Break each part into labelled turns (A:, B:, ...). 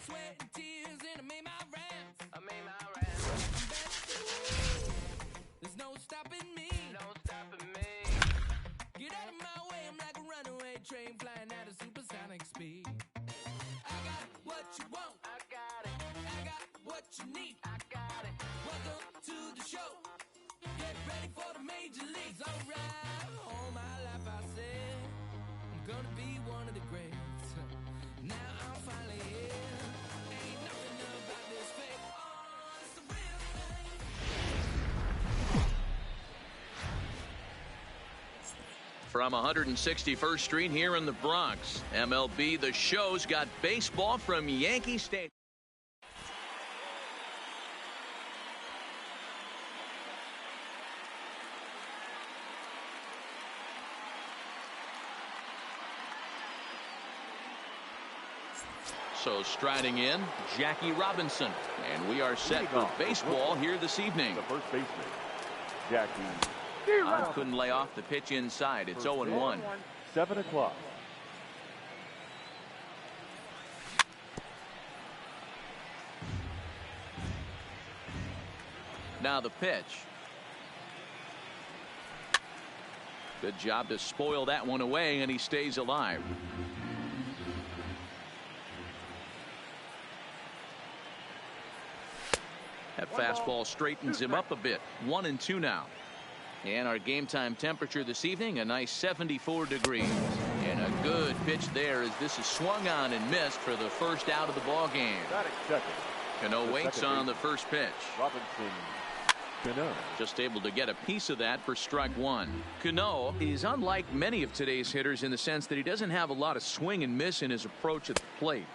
A: Sweat and tears, and I made my rounds. There's no stopping me. Get out of my way, I'm like a runaway train flying at a supersonic speed. I got what you want. I got it. I got what you need. I got it. Welcome to the show. Get ready for the major leagues. Alright. All my life I said I'm gonna be one of the greats. Now I'm finally here. Ain't nothing about this fake. Oh, it's the real thing.
B: From 161st Street here in the Bronx, MLB The Show's got baseball from Yankee Stadium. So striding in, Jackie Robinson. And we are set for baseball here this evening.
C: The first baseman, Jackie.
B: Couldn't lay off the pitch inside. It's 0-1.
C: 7 o'clock.
B: Now the pitch. Good job to spoil that one away, and he stays alive. That fastball straightens him up a bit. 1-2 now. And our game time temperature this evening, a nice 74 degrees. And a good pitch there as this is swung on and missed for the first out of the ball game. Cano waits on the first pitch.
C: Robinson. Cano.
B: Just able to get a piece of that for strike one. Cano is unlike many of today's hitters in the sense that he doesn't have a lot of swing and miss in his approach at the plate.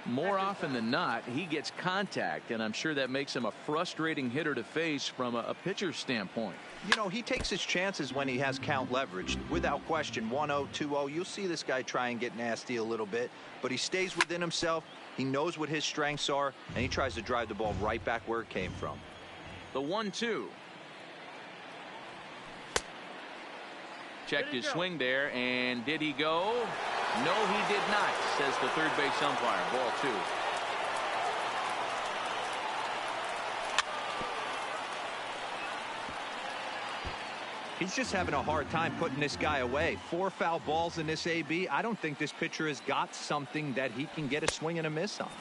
B: More often than not, he gets contact, and I'm sure that makes him a frustrating hitter to face from a pitcher's standpoint.
D: You know, he takes his chances when he has count leverage. Without question, 1-0, 2-0, you'll see this guy try and get nasty a little bit, but he stays within himself. He knows what his strengths are, and he tries to drive the ball right back where it came from.
B: The 1-2. Checked his swing there, and did he go? No, he did not, says the third base umpire. Ball 2.
D: He's just having a hard time putting this guy away. 4 foul balls in this AB. I don't think this pitcher has got something that he can get a swing and a miss on.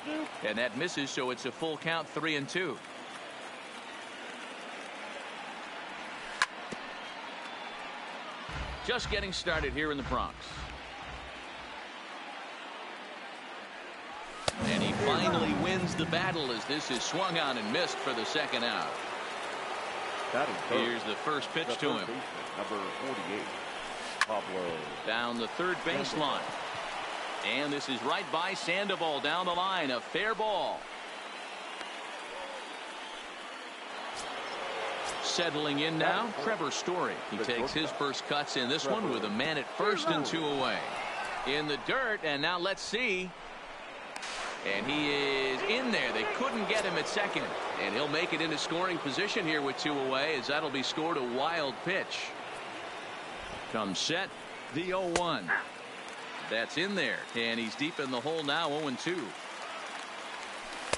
C: 3-2.
B: And that misses, so it's a full count, 3-2. Just getting started here in the Bronx. And he finally wins the battle as this is swung on and missed for the second out. Here's the first pitch to him.
C: Number 48, Pablo.
B: Down the third baseline. And this is right by Sandoval down the line. A fair ball. Settling in now, Trevor Story. He takes his first cuts in this one with a man at first and 2 away. In the dirt, and now let's see. And he is in there. They couldn't get him at second. And he'll make it into scoring position here with 2 away, as that'll be scored a wild pitch. Comes set, the 0-1. That's in there. And he's deep in the hole now, 0-2.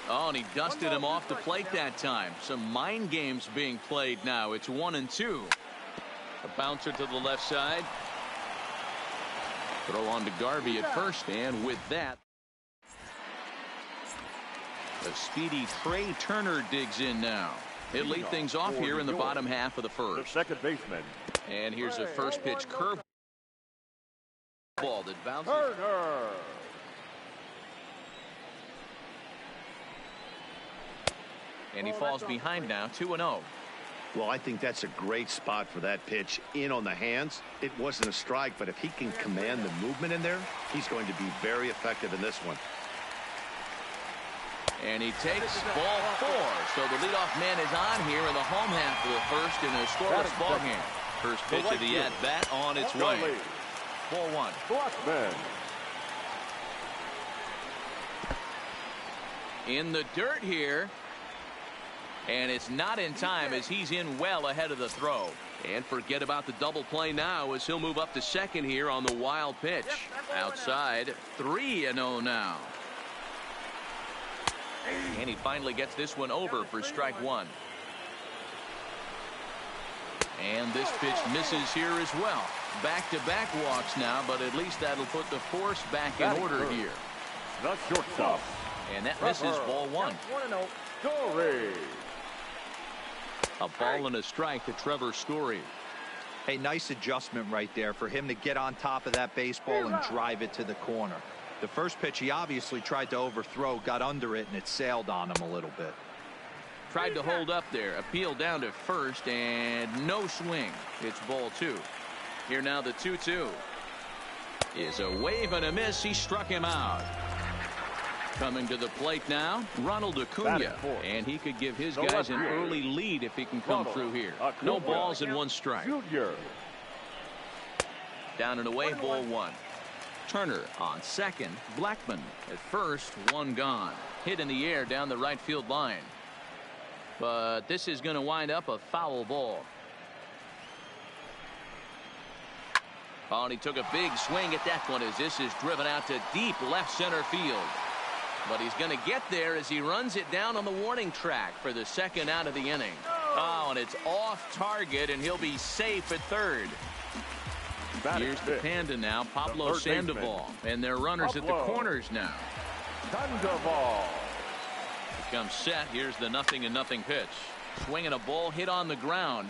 B: Oh, and he dusted him off the plate that time. Some mind games being played now. It's 1-2. A bouncer to the left side. Throw on to Garvey at first, and with that, a speedy Trey Turner digs in now. He'll lead things off here in the bottom half of the first.
C: The second baseman.
B: And here's a first pitch curve ball that bounces.
C: Turner.
B: And he falls behind now, 2-0.
E: Well, I think that's a great spot for that pitch. In on the hands. It wasn't a strike, but if he can command the movement in there, he's going to be very effective in this one.
B: And he takes ball 4. So the leadoff man is on here in the home half of the first in a scoreless ball game. First pitch of the at-bat on its way. Ball 1.
C: Blackman.
B: In the dirt here. And it's not in time as he's in well ahead of the throw. And forget about the double play now as he'll move up to second here on the wild pitch. Outside, 3-0 now. And he finally gets this one over for strike one. And this pitch misses here as well. Back-to-back walks now, but at least that'll put the force back in order here.
C: The shortstop.
B: And that misses ball one.
C: 1-0. Story.
B: A ball and a strike to Trevor Story.
D: Hey, nice adjustment right there for him to get on top of that baseball and drive it to the corner. The first pitch he obviously tried to overthrow, got under it, and it sailed on him a little bit.
B: Tried to hold up there, appeal down to first, and no swing. It's ball two. Here now the 2-2 is a wave and a miss. He struck him out. Coming to the plate now, Ronald Acuna, and he could give his guys an early lead if he can come through here. No balls and one strike. Down and away, ball one. Turner on second, Blackman at first, one gone. Hit in the air down the right field line. But this is going to wind up a foul ball. Oh, and he took a big swing at that one as this is driven out to deep left center field. But he's going to get there as he runs it down on the warning track for the second out of the inning. Oh, and it's off target, and he'll be safe at third. Here's the Panda now, Pablo Sandoval, and they're runners at the corners now.
C: Sandoval.
B: Comes set. Here's the 0-0 pitch. Swinging a ball hit on the ground.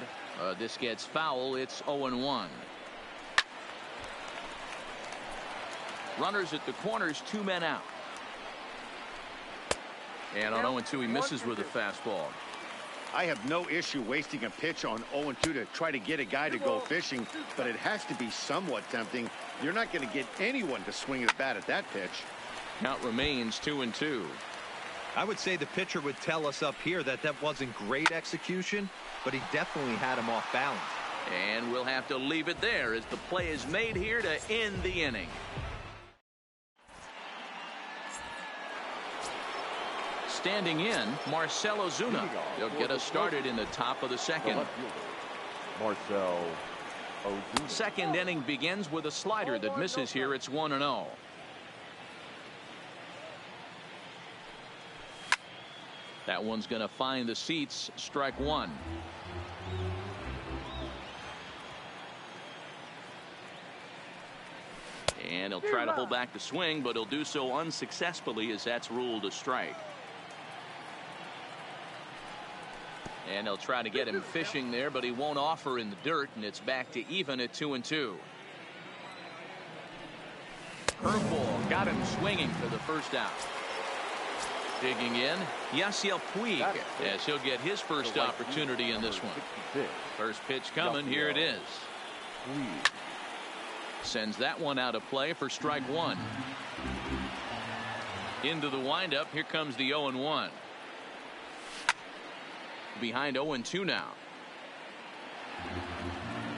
B: This gets foul. It's 0-1. Runners at the corners, 2 men out. And on 0-2 he misses with a fastball.
E: I have no issue wasting a pitch on 0-2 to try to get a guy to go fishing, but it has to be somewhat tempting. You're not going to get anyone to swing a bat at that pitch.
B: Count remains 2-2.
D: I would say the pitcher would tell us up here that that wasn't great execution, but he definitely had him off balance.
B: And we'll have to leave it there as the play is made here to end the inning. Standing in, Marcell Ozuna. He'll get us started in the top of the second.
C: Marcell Ozuna.
B: Second inning begins with a slider that misses here. It's 1-0. That one's going to find the seats. Strike one. And he'll try to hold back the swing, but he'll do so unsuccessfully as that's ruled a strike. And they'll try to get him fishing there, but he won't offer in the dirt, and it's back to even at 2-2. Curveball got him swinging for the first out. Digging in, Yasiel Puig, as he'll get his first opportunity in this one. First pitch coming, here it is. Sends that one out of play for strike one. Into the windup, here comes the 0-1. Behind 0-2 now.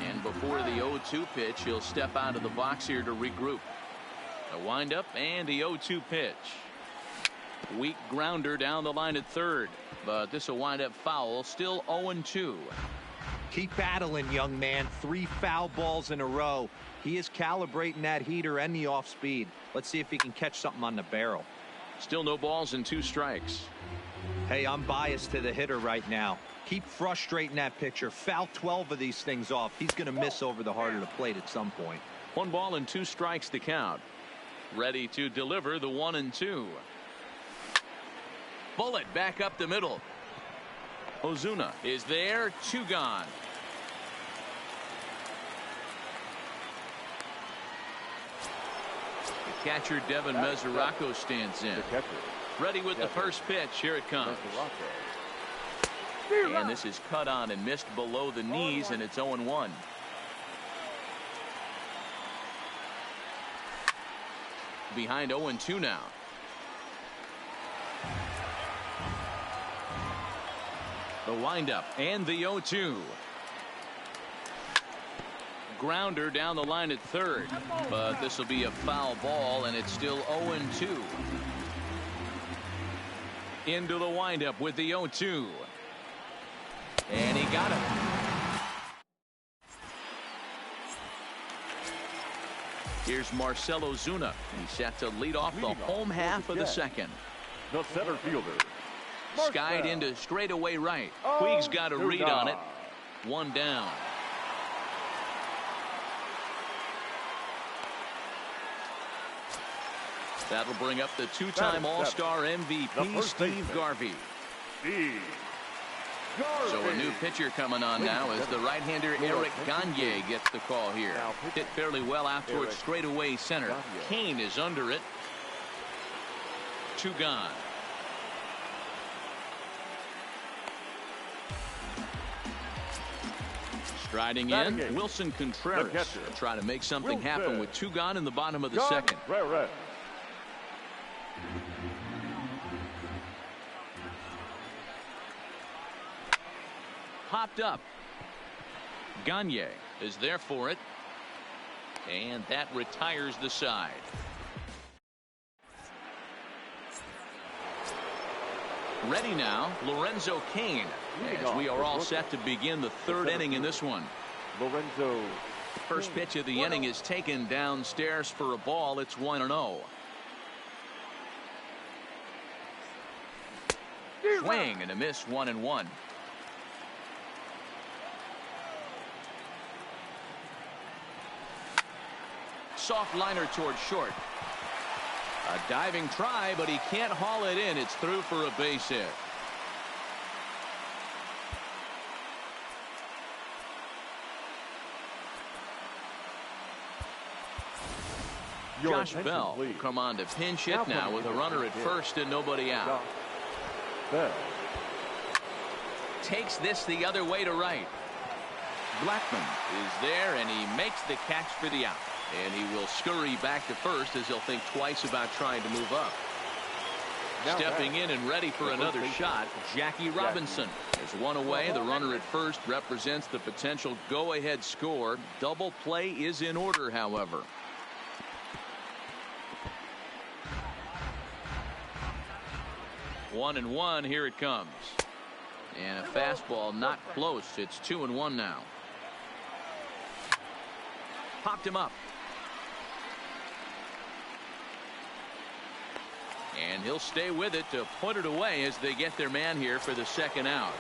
B: And before the 0-2 pitch, he'll step out of the box here to regroup. A windup and the 0-2 pitch. Weak grounder down the line at third, but this will wind up foul. Still 0-2.
D: Keep battling, young man. 3 foul balls in a row. He is calibrating that heater and the off speed. Let's see if he can catch something on the barrel.
B: Still no balls and 2 strikes.
D: Hey, I'm biased to the hitter right now. Keep frustrating that pitcher. Foul 12 of these things off. He's going to miss over the heart of the plate at some point.
B: 1 ball and 2 strikes to count. Ready to deliver the 1-2. Bullet back up the middle. Ozuna is there. 2 gone. The catcher Devin Mesoraco stands in. Ready with the first pitch. Here it comes. And this is cut on and missed below the knees, and it's 0-1. Behind 0-2 now. The windup and the 0-2. Grounder down the line at third, but this will be a foul ball, and it's still 0-2. Into the windup with the 0-2. And he got him. Here's Marcell Ozuna. He's set to lead off the home half of the second.
C: The center fielder.
B: Skied into straightaway right. Puig's got a read on it. One down. That'll bring up the two-time All-Star MVP, Steve Garvey. So a new pitcher coming on now as the right-hander Eric Gagne gets the call here. Hit fairly well out towards straightaway center. Kane is under it. 2 gone. Striding in, Wilson Contreras trying to make something happen with 2 gone in the bottom of the second. Popped up. Gagne is there for it. And that retires the side. Ready now, Lorenzo Cain, as we are all set to begin the 3rd inning in this one.
C: Lorenzo.
B: First pitch of the inning is taken downstairs for a ball. It's 1-0. Swing and a miss, 1-1. Soft liner towards short. A diving try, but he can't haul it in. It's through for a base hit. Josh Bell will come on to pinch hit now with a runner at first and nobody out. Takes this the other way to right. Blackman is there and he makes the catch for the out. And he will scurry back to first as he'll think twice about trying to move up. Stepping in and ready for another shot, Jackie Robinson is one away. The runner at first represents the potential go-ahead score. Double play is in order, however. One and one, here it comes. And a fastball not close. It's 2-1 now. Popped him up. And he'll stay with it to put it away as they get their man here for the second out.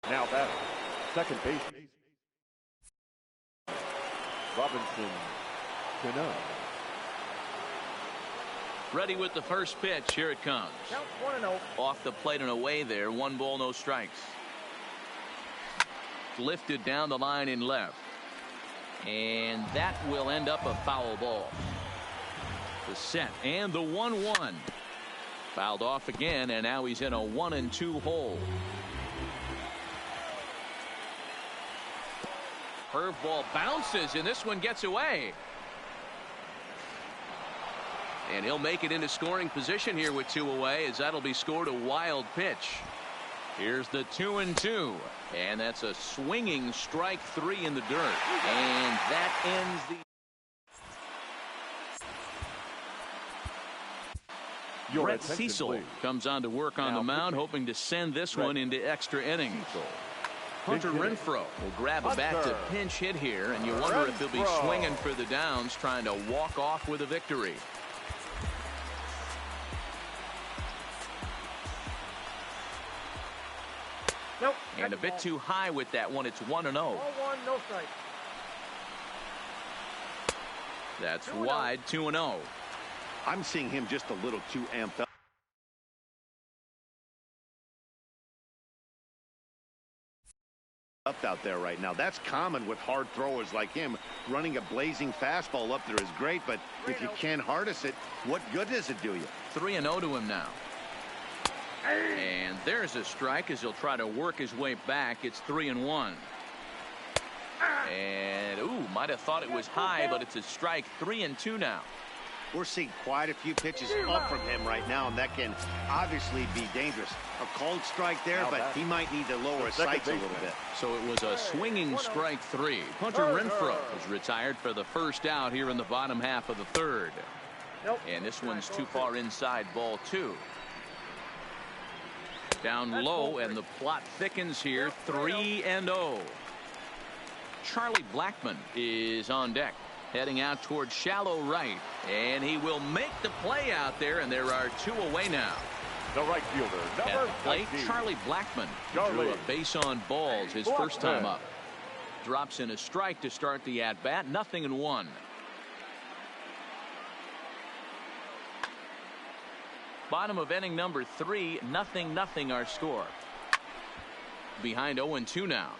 C: Now batting, second base. Robinson Cano.
B: Ready with the first pitch. Here it comes.
F: Count 1-0.
B: Off the plate and away there. 1 ball, no strikes. Lifted down the line in left. And that will end up a foul ball. The set and the 1-1. Fouled off again, and now he's in a 1-2 hole. Curveball bounces, and this one gets away. And he'll make it into scoring position here with 2 away, as that'll be scored a wild pitch. Here's the 2-2, and that's a swinging strike 3 in the dirt, and that ends the. Brett Cecil comes on to work on the mound, hoping to send this one into extra innings. Hunter Renfroe will grab a bat to pinch hit here, and you wonder if he'll be swinging for the downs, trying to walk off with a victory.
F: Nope.
B: And a bit too high with that one. It's 1-0.
F: 1-1, no strike.
B: That's wide. 2-0.
E: I'm seeing him just a little too amped up out there right now. That's common with hard throwers like him. Running a blazing fastball up there is great, but if you can't harness it, what good does it do you?
B: 3-0 to him now. And there's a strike as he'll try to work his way back. It's 3-1. And ooh, might have thought it was high, but it's a strike. 3-2 now.
E: We're seeing quite a few pitches up from him right now, and that can obviously be dangerous. A called strike there, but he might need to lower his sights a little bit.
B: So it was a swinging strike 3. Hunter Renfroe is retired for the first out here in the bottom half of the 3rd. And this one's too far inside, ball 2. Down low, and the plot thickens here. 3-0. Charlie Blackmon is on deck, heading out towards shallow right, and he will make the play out there, and there are 2 away now.
C: The right fielder, number
B: At the plate,
C: 19.
B: Charlie Blackmon drew a base on balls his first time up. Drops in a strike to start the at-bat. 0-1. Bottom of inning number 3, 0-0 our score. Behind 0-2 now.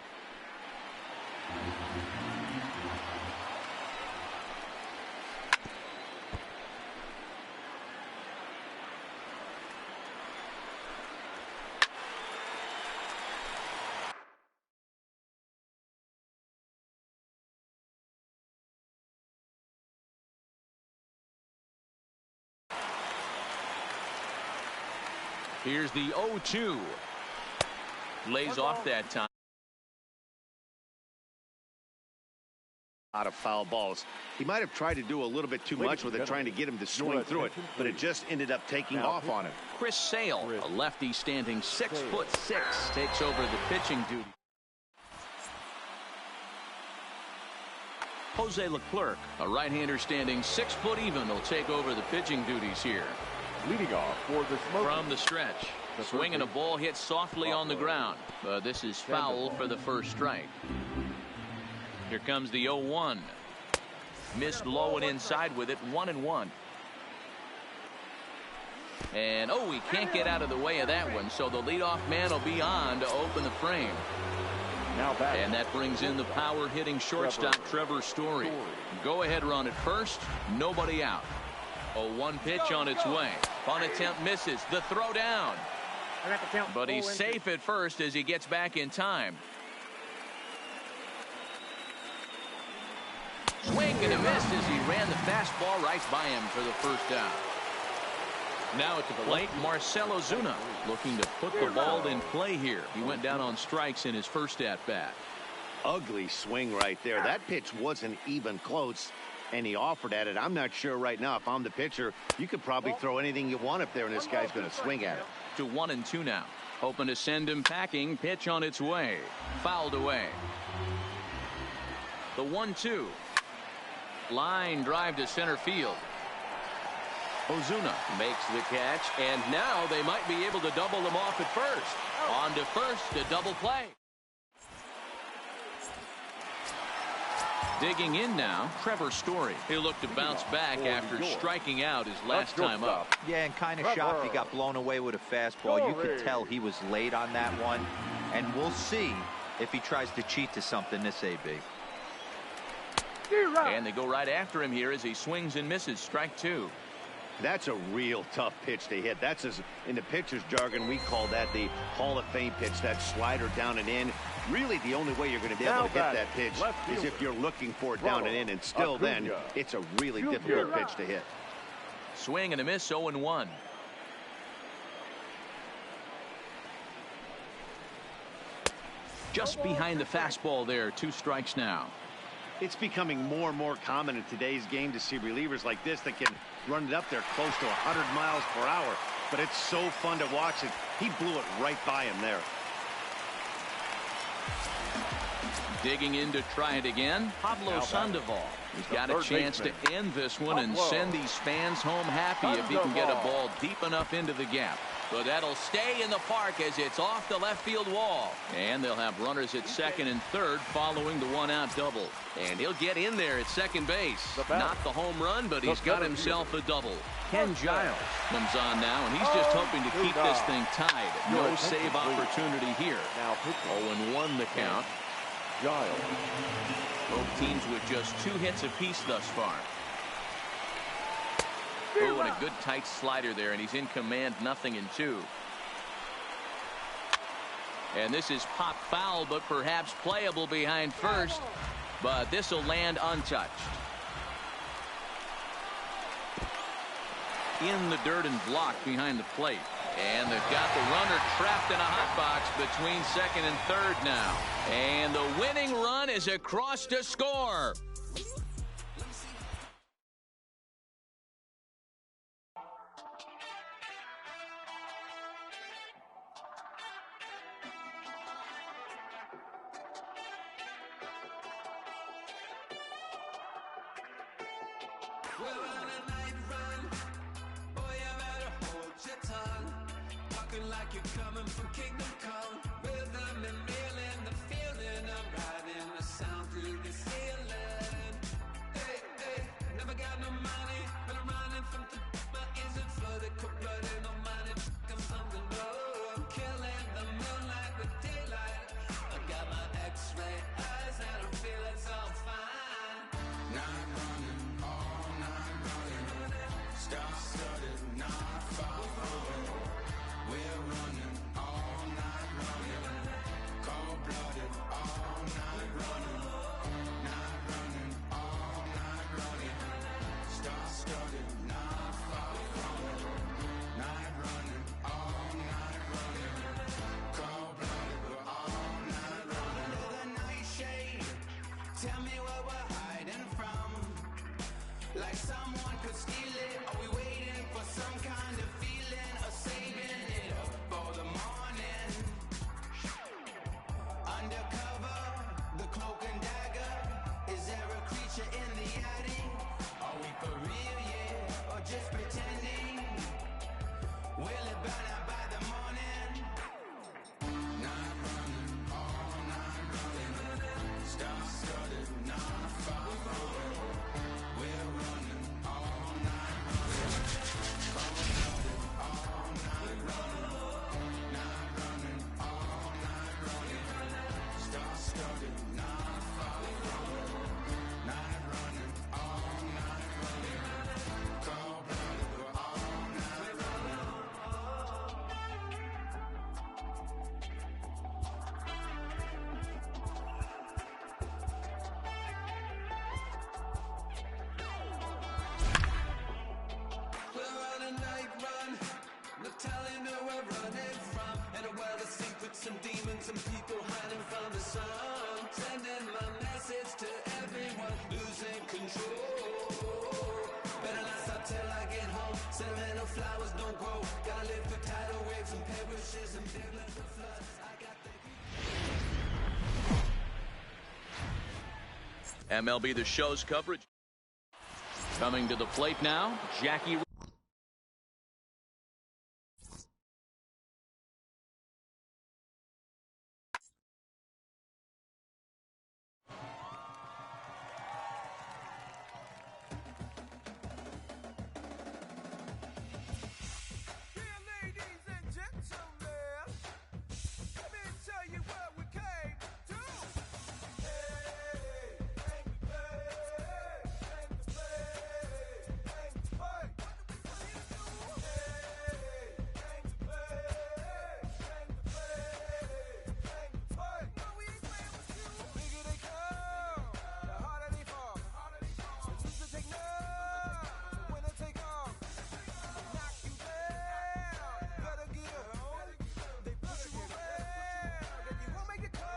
B: Here's the 0-2. Lays off that time.
E: Out of foul balls. He might have tried to do a little bit too much with it, trying to get him to swing through it, but it just ended up taking off on him.
B: Chris Sale, a lefty standing 6'6", takes over the pitching duty. Jose Leclerc, a right-hander standing 6 foot even, will take over the pitching duties here.
C: Leading off for the Smoke.
B: From the stretch, swinging a ball hit softly on the ground, but this is foul for the first strike. Here comes the 0-1. Missed low and inside with it. 1-1. And he can't get out of the way of that one, so the leadoff man will be on to open the frame.
C: Now back.
B: And that brings in the power hitting shortstop Trevor Story. Go ahead run at first, nobody out. 0-1 pitch on its way. Bunt attempt misses. The throw down. But he's safe at first as he gets back in time. Swing and a miss as he ran the fastball right by him for the first down. Now at the plate, Marcell Ozuna looking to put the ball in play here. He went down on strikes in his first at-bat.
E: Ugly swing right there. That pitch wasn't even close, and he offered at it. I'm not sure right now, if I'm the pitcher, you could probably throw anything you want up there, and this guy's going to swing at it.
B: To 1-2 now. Hoping to send him packing. Pitch on its way. Fouled away. The 1-2. Line drive to center field. Ozuna makes the catch, and now they might be able to double him off at first. On to first, a double play. Digging in now, Trevor Story. He'll look to bounce back after striking out his last time up.
D: Yeah, and kind of shocked he got blown away with a fastball. You could tell he was late on that one, and we'll see if he tries to cheat to something this AB.
B: And they go right after him here as he swings and misses. Strike 2.
E: That's a real tough pitch to hit. That's, in the pitcher's jargon, we call that the Hall of Fame pitch, that slider down and in. Really, the only way you're going to be able to hit that pitch is if you're looking for it down and in, and still then, it's a really difficult pitch to hit.
B: Swing and a miss, 0-1. Just behind the fastball there, 2 strikes now.
E: It's becoming more and more common in today's game to see relievers like this that can run it up there close to 100 miles per hour. But it's so fun to watch it. He blew it right by him there.
B: Digging in to try it again, Pablo Sandoval. He's got a chance to end this one and send these fans home happy if he can get a ball deep enough into the gap. But that'll stay in the park as it's off the left field wall. And they'll have runners at second and third following the 1-out double. And he'll get in there at second base. Not the home run, but he's got himself a double. Ken Giles comes on now, and he's just hoping to keep this thing tied. No save opportunity here. 0-1 the count.
C: Giles.
B: Both teams with just 2 hits apiece thus far. Oh, and a good tight slider there, and he's in command, 0-2. And this is pop foul, but perhaps playable behind first. But this will land untouched. In the dirt and blocked behind the plate. And they've got the runner trapped in a hot box between second and third now. And the winning run is across to score.
A: We're on a night run. Boy, you better hold your tongue. Talking like you're coming from Kingdom Come. Rhythm and reeling, the feeling of riding the sound through the ceiling. Hey, hey, never got no money, but I'm running from my isn't flooded, cold-blooded, no money, I'm something low. I'm killing the moonlight with daylight. I got my X-ray eyes and I'm feeling so fine. Night running, all night running, star-studded, not far away. We're running, all night running, cold-blooded, all night running, all night running, star-studded, not far from it. Night running, all night running, cold-blooded, we're all night running. Under the nightshade, tell me what we're hiding from. Like someone could steal it. Are we waiting for some kind of feeling, or saving it up for the morning? Undercover, the cloak and dagger. Is there a creature in the attic? Are we for real, yeah, or just pretending? Will it burn out by the morning? Night running, all night running, star-studded, not far away. We're running, all night running, cold-blooded, all night running, all night running, star-studded, not far away. Night running, all night running, cold-blooded, we're all night running. We're on a night run, no telling who we're running from. In a world of secrets and demons and people hiding from the sun. Sending my message to everyone, losing control. Better not stop till I get home. Sentimental flowers don't grow. Gotta live through tidal waves and perishes and big little floods. I got the
B: MLB The Show's coverage. Coming to the plate now, Jackie.
A: Ladies and gentlemen, let me tell you what we came to. Hey, came to play, came to play, came to play. Hey, came to play, came to play, came to play. No, we ain't playing with you. The bigger they come, the harder they fall. The loser take none, the winner take all. Knock you down, better get up. They push you around, then you won't make the cut.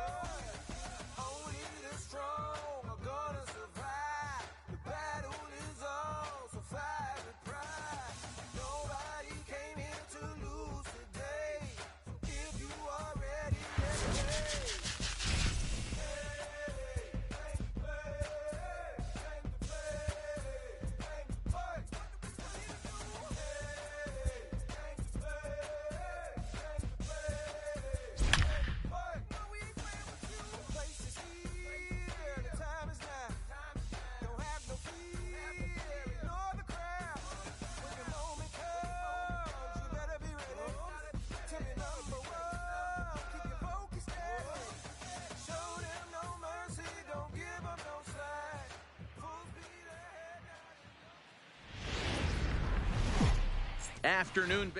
A: Only the strong are gonna survive. The battle is on, so fight with pride. Nobody came here to lose today. So if you are ready, let's play. Hey, came to play, came to play, came to play.
B: Afternoon.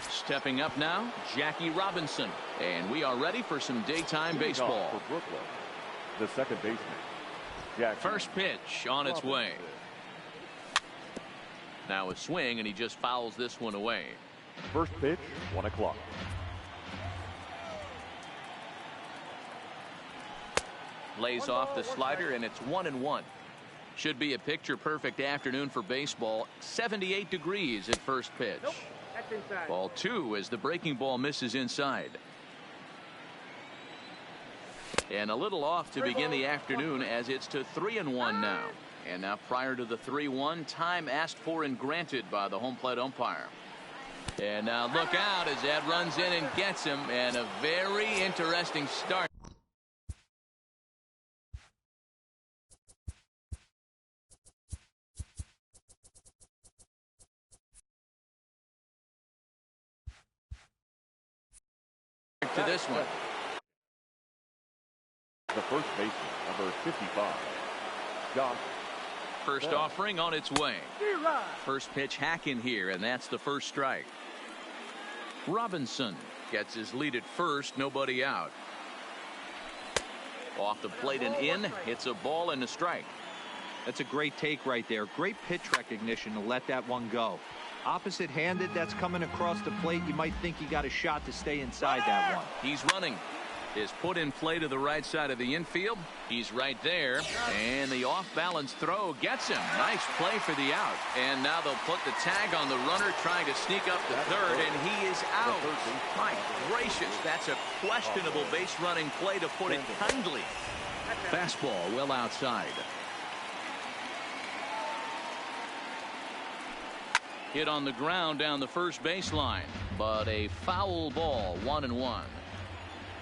B: Stepping up now, Jackie Robinson. And we are ready for some daytime baseball.
C: For Brooklyn, the second baseman, Jackie
B: First pitch on its way. Now a swing, and he just fouls this one away.
C: First pitch, 1 o'clock.
B: Lays off the slider, and it's 1-1. Should be a picture-perfect afternoon for baseball. 78 degrees at first pitch.
F: Nope, that's inside.
B: Ball 2 as the breaking ball misses inside. And a little off to begin the afternoon as it's to 3-1 now. And now prior to the 3-1, time asked for and granted by the home plate umpire. And now look out as that runs in and gets him, and a very interesting start. To this one.
C: The first baseman, number 55, Josh.
B: First offering on its way. First pitch hack in here, and that's the first strike. Robinson gets his lead at first, nobody out. Off the plate and in, it's a ball and a strike.
D: That's a great take right there. Great pitch recognition to let that one go. Opposite handed, that's coming across the plate. You might think he got a shot to stay inside that one.
B: He's running. Is put in play to the right side of the infield. He's right there, and the off-balance throw gets him. Nice play for the out. And now they'll put the tag on the runner trying to sneak up the third, and he is out. My gracious, that's a questionable base running play, to put it kindly. Fastball well outside. Hit on the ground down the first baseline, but a foul ball. 1-1.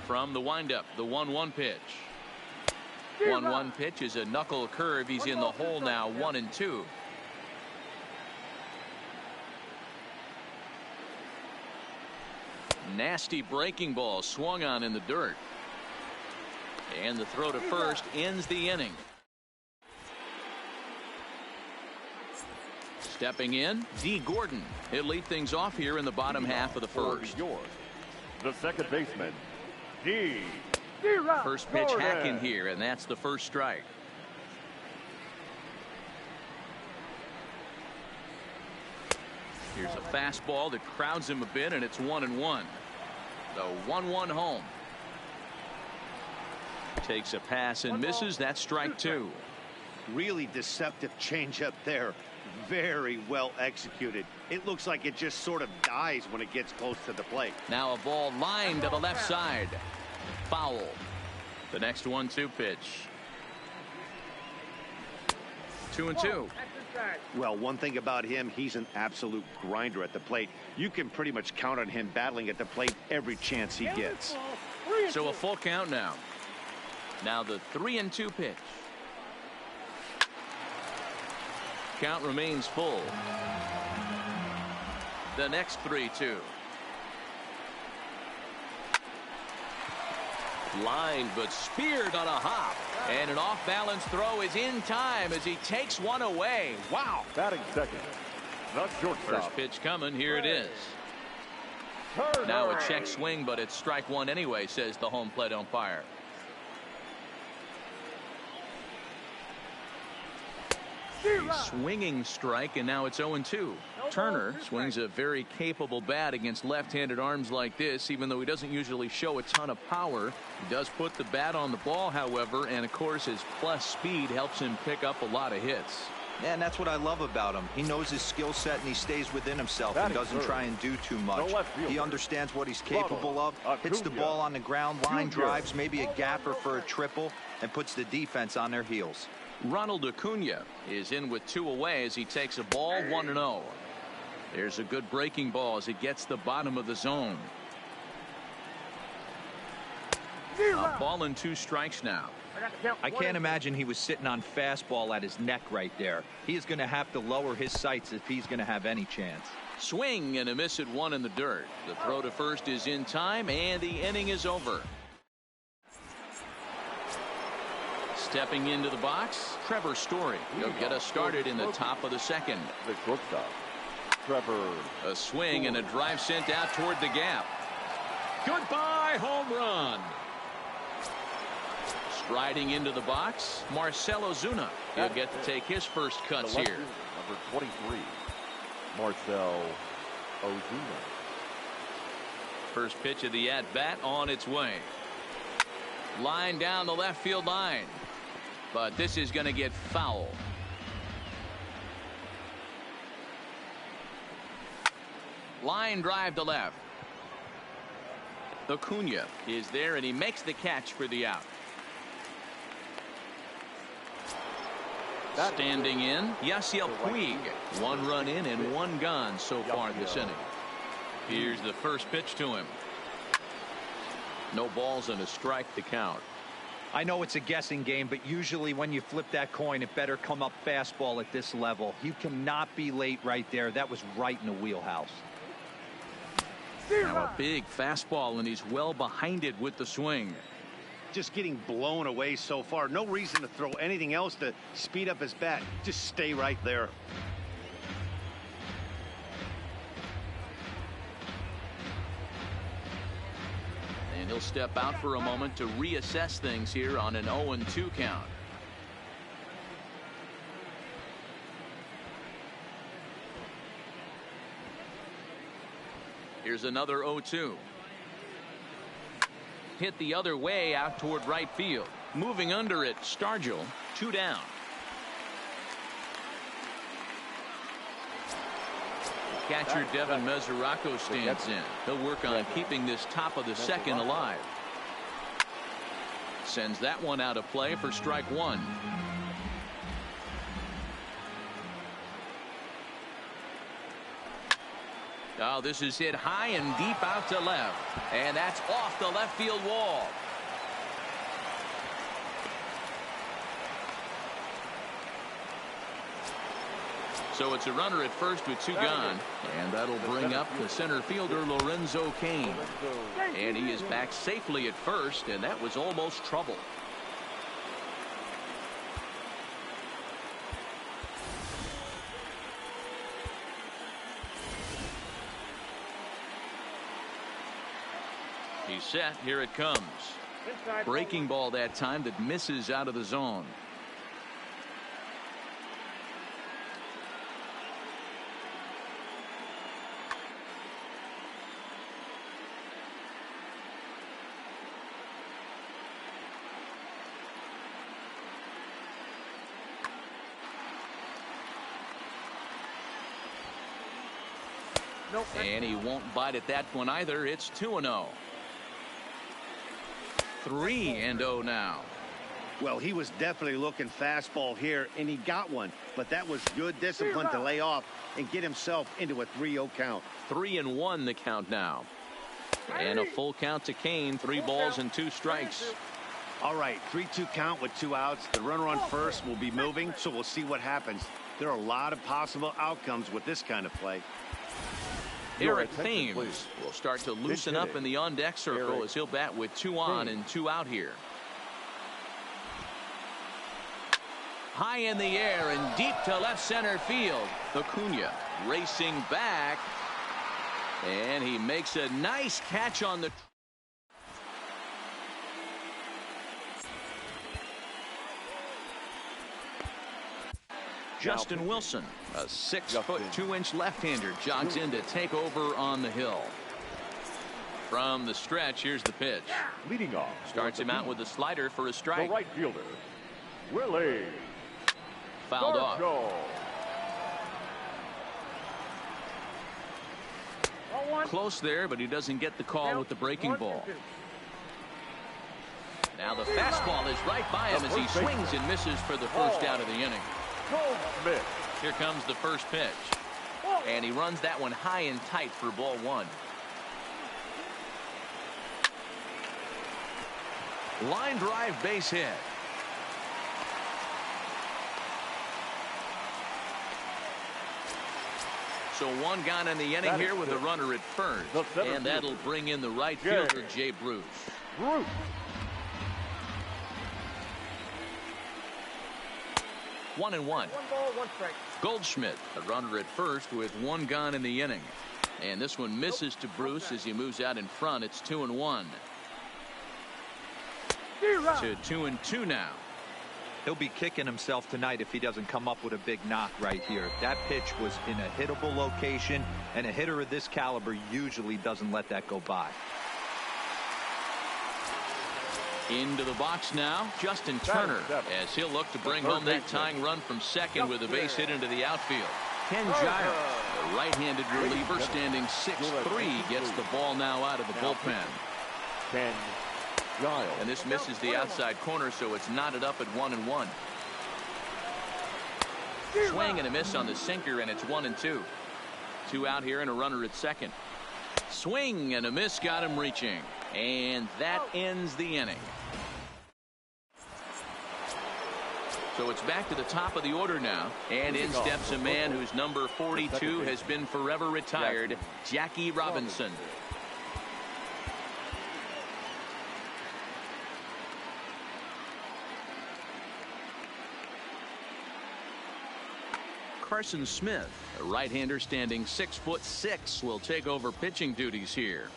B: From the windup, the 1-1 pitch. 1-1 pitch is a knuckle curve. He's in the hole now. 1-2. Nasty breaking ball swung on in the dirt. And the throw to first ends the inning. Stepping in, D. Gordon. He'll lead things off here in the bottom half of the first.
C: The second baseman, D.
B: First pitch hack in here, and that's the first strike. Here's a fastball that crowds him a bit, and it's 1-1. The 1-1 home. Takes a pass and misses. That's strike 2.
E: Really deceptive changeup there. Very well executed. It looks like it just sort of dies when it gets close to the plate.
B: Now a ball lined to the left side. Foul. The next 1-2 pitch. 2-2.
E: Well, one thing about him, he's an absolute grinder at the plate. You can pretty much count on him battling at the plate every chance he gets.
B: So a full count now. Now the 3-2 pitch. Count remains full. The next 3-2. Line, but speared on a hop. And an off-balance throw is in time as he takes one away. Wow.
C: Batting second, the shortstop.
B: First pitch coming. Here it is. Now a check swing, but it's strike 1 anyway, says the home plate umpire. A swinging strike, and now it's 0-2. Turner swings a very capable bat against left-handed arms like this, even though he doesn't usually show a ton of power. He does put the bat on the ball, however, and of course his plus speed helps him pick up a lot of hits.
D: Yeah, and that's what I love about him. He knows his skill set, and he stays within himself and doesn't try and do too much. He understands what he's capable of, hits the ball on the ground, line drives, maybe a gapper for a triple, and puts the defense on their heels.
B: Ronald Acuna is in with 2 away as he takes a ball. 1-0. There's a good breaking ball as it gets the bottom of the zone. A ball and 2 strikes now.
D: I can't imagine he was sitting on fastball at his neck right there. He is going to have to lower his sights if he's going to have any chance.
B: Swing and a miss at 1 in the dirt. The throw to first is in time, and the inning is over. Stepping into the box, Trevor Story. He'll get us started in the top of the second.
C: The shortstop, Trevor.
B: A swing and a drive sent out toward the gap. Goodbye, home run. Striding into the box, Marcell Ozuna. He'll get to take his first cuts here.
C: Number 23, Marcell Ozuna.
B: First pitch of the at-bat on its way. Line down the left field line. But this is going to get foul. Line drive to left. Acuna is there, and he makes the catch for the out. Standing in, Yasiel Puig. 1 run in and 1 gone so far this inning. Here's the first pitch to him. No balls and a strike to count.
D: I know it's a guessing game, but usually when you flip that coin, it better come up fastball at this level. You cannot be late right there. That was right in the wheelhouse.
B: Now a big fastball, and he's well behind it with the swing.
E: Just getting blown away so far. No reason to throw anything else to speed up his bat. Just stay right there.
B: And he'll step out for a moment to reassess things here on an 0-2 count. Here's another 0-2. Hit the other way out toward right field. Moving under it, Stargell, 2 down. Catcher Devin Mesoraco stands in. He'll work on keeping this top of the second alive. Sends that one out of play for strike 1. Oh, this is hit high and deep out to left. And that's off the left field wall. So it's a runner at first with 2 gone. And that'll bring up the center fielder Lorenzo Cain. And he is back safely at first, and that was almost trouble. He's set. Here it comes. Breaking ball that time that misses out of the zone. And he won't bite at that one either. It's 2-0. 3-0 now.
E: Well, he was definitely looking fastball here, and he got one. But that was good discipline to lay off and get himself into a 3-0 count.
B: 3-1 the count now. And a full count to Cain. 3 balls and 2 strikes.
E: All right, 3-2 count with 2 outs. The runner on first will be moving, so we'll see what happens. There are a lot of possible outcomes with this kind of play.
B: Eric Thames will start to loosen up in the on-deck circle as he'll bat with 2 on and 2 out here. High in the air and deep to left center field. Acuna racing back. And he makes a nice catch on the... Justin Wilson, a 6-foot 2-inch left-hander, jogs in to take over on the hill. From the stretch, here's the pitch.
C: Leading off.
B: Starts him out with a slider for a strike.
C: The right fielder, Willie.
B: Fouled off. Close there, but he doesn't get the call with the breaking ball. Now the fastball is right by him as he swings and misses for the first out of the inning. Here comes the first pitch. And he runs that one high and tight for ball 1. Line drive base hit. So 1 gone in the inning here with a runner at first. And that'll bring in the right fielder, Jay Bruce. 1-1.
F: 1 ball, 1 strike.
B: Goldschmidt, a runner at first with 1 gone in the inning. And this one misses to Bruce as he moves out in front. It's 2-1. To 2-2 now.
D: He'll be kicking himself tonight if he doesn't come up with a big knock right here. That pitch was in a hittable location, and a hitter of this caliber usually doesn't let that go by.
B: Into the box now, Justin Turner, as he'll look to bring home that tying run from second with a base hit into the outfield. Ken Giles, the right-handed reliever, standing 6'3", gets the ball now out of the bullpen.
C: Ken Giles.
B: And this misses the outside corner, so it's knotted up at 1-1. Swing and a miss on the sinker, and it's 1-2. 2 out here and a runner at second. Swing and a miss, got him reaching. And that ends the inning. So it's back to the top of the order now. And in steps a man whose number 42 has been forever retired, Jackie Robinson. Carson Smith, a right-hander standing 6'6", will take over pitching duties here.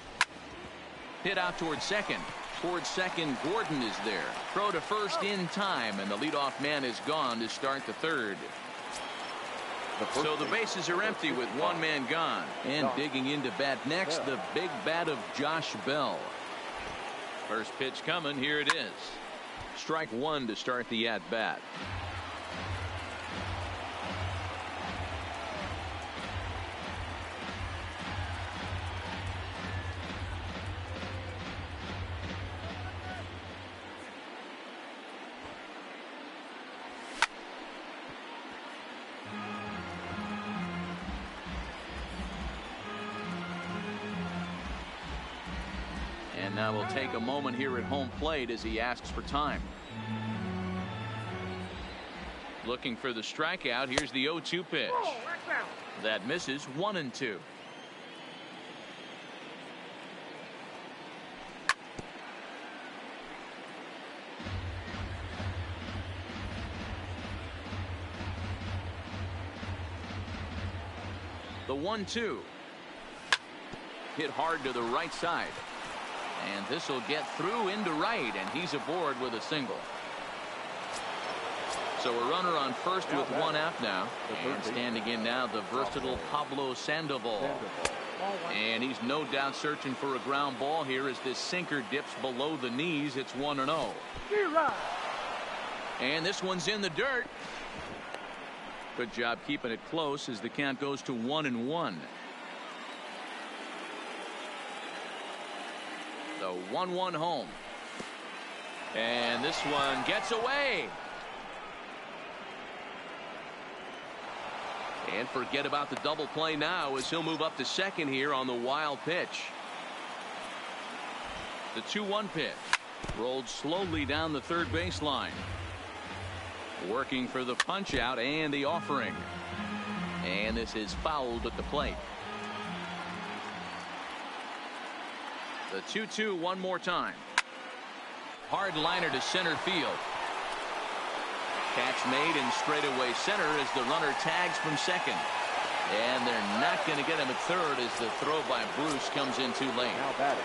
B: Hit out towards second. Towards second, Gordon is there. Throw to first in time, and the leadoff man is gone to start the third. So the bases are empty with one man gone. And digging into bat next, the big bat of Josh Bell. First pitch coming, here it is. Strike one to start the at-bat. And now we'll take a moment here at home plate as he asks for time. Looking for the strikeout. Here's the 0-2 pitch. That misses. 1-2. The 1-2. Hit hard to the right side. And this will get through into right, and he's aboard with a single. So a runner on first with one out now. And standing in now, the versatile Pablo Sandoval. And he's no doubt searching for a ground ball here as this sinker dips below the knees. It's 1-0. And this one's in the dirt. Good job keeping it close as the count goes to 1-1. The 1-1 home. And this one gets away. And forget about the double play now as he'll move up to second here on the wild pitch. The 2-1 pitch. Rolled slowly down the third baseline. Working for the punch out and the offering. And this is fouled at the plate. The 2-2 one more time. Hard liner to center field. Catch made in straightaway center as the runner tags from second. And they're not going to get him at third as the throw by Bruce comes in too late.
C: Now batting.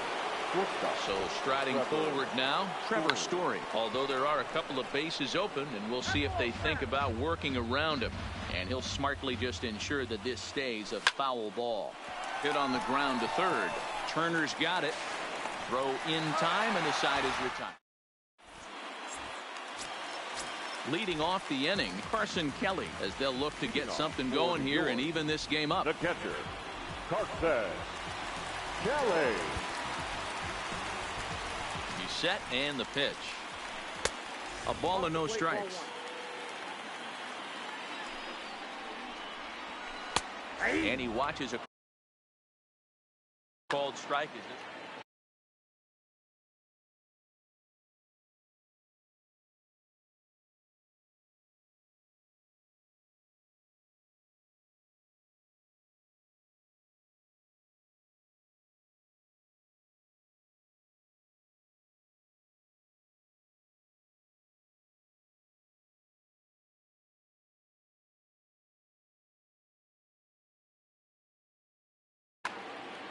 B: So striding forward now, Trevor Story. Although there are a couple of bases open, and we'll see if they think about working around him. And he'll smartly just ensure that this stays a foul ball. Hit on the ground to third. Turner's got it. Throw in time, and the side is retired. Leading off the inning, Carson Kelly, as they'll look to get something going here and even this game up.
C: The catcher, Carson Kelly.
B: He's set, and the pitch. A ball and no strikes. And he watches a called strike. Is this?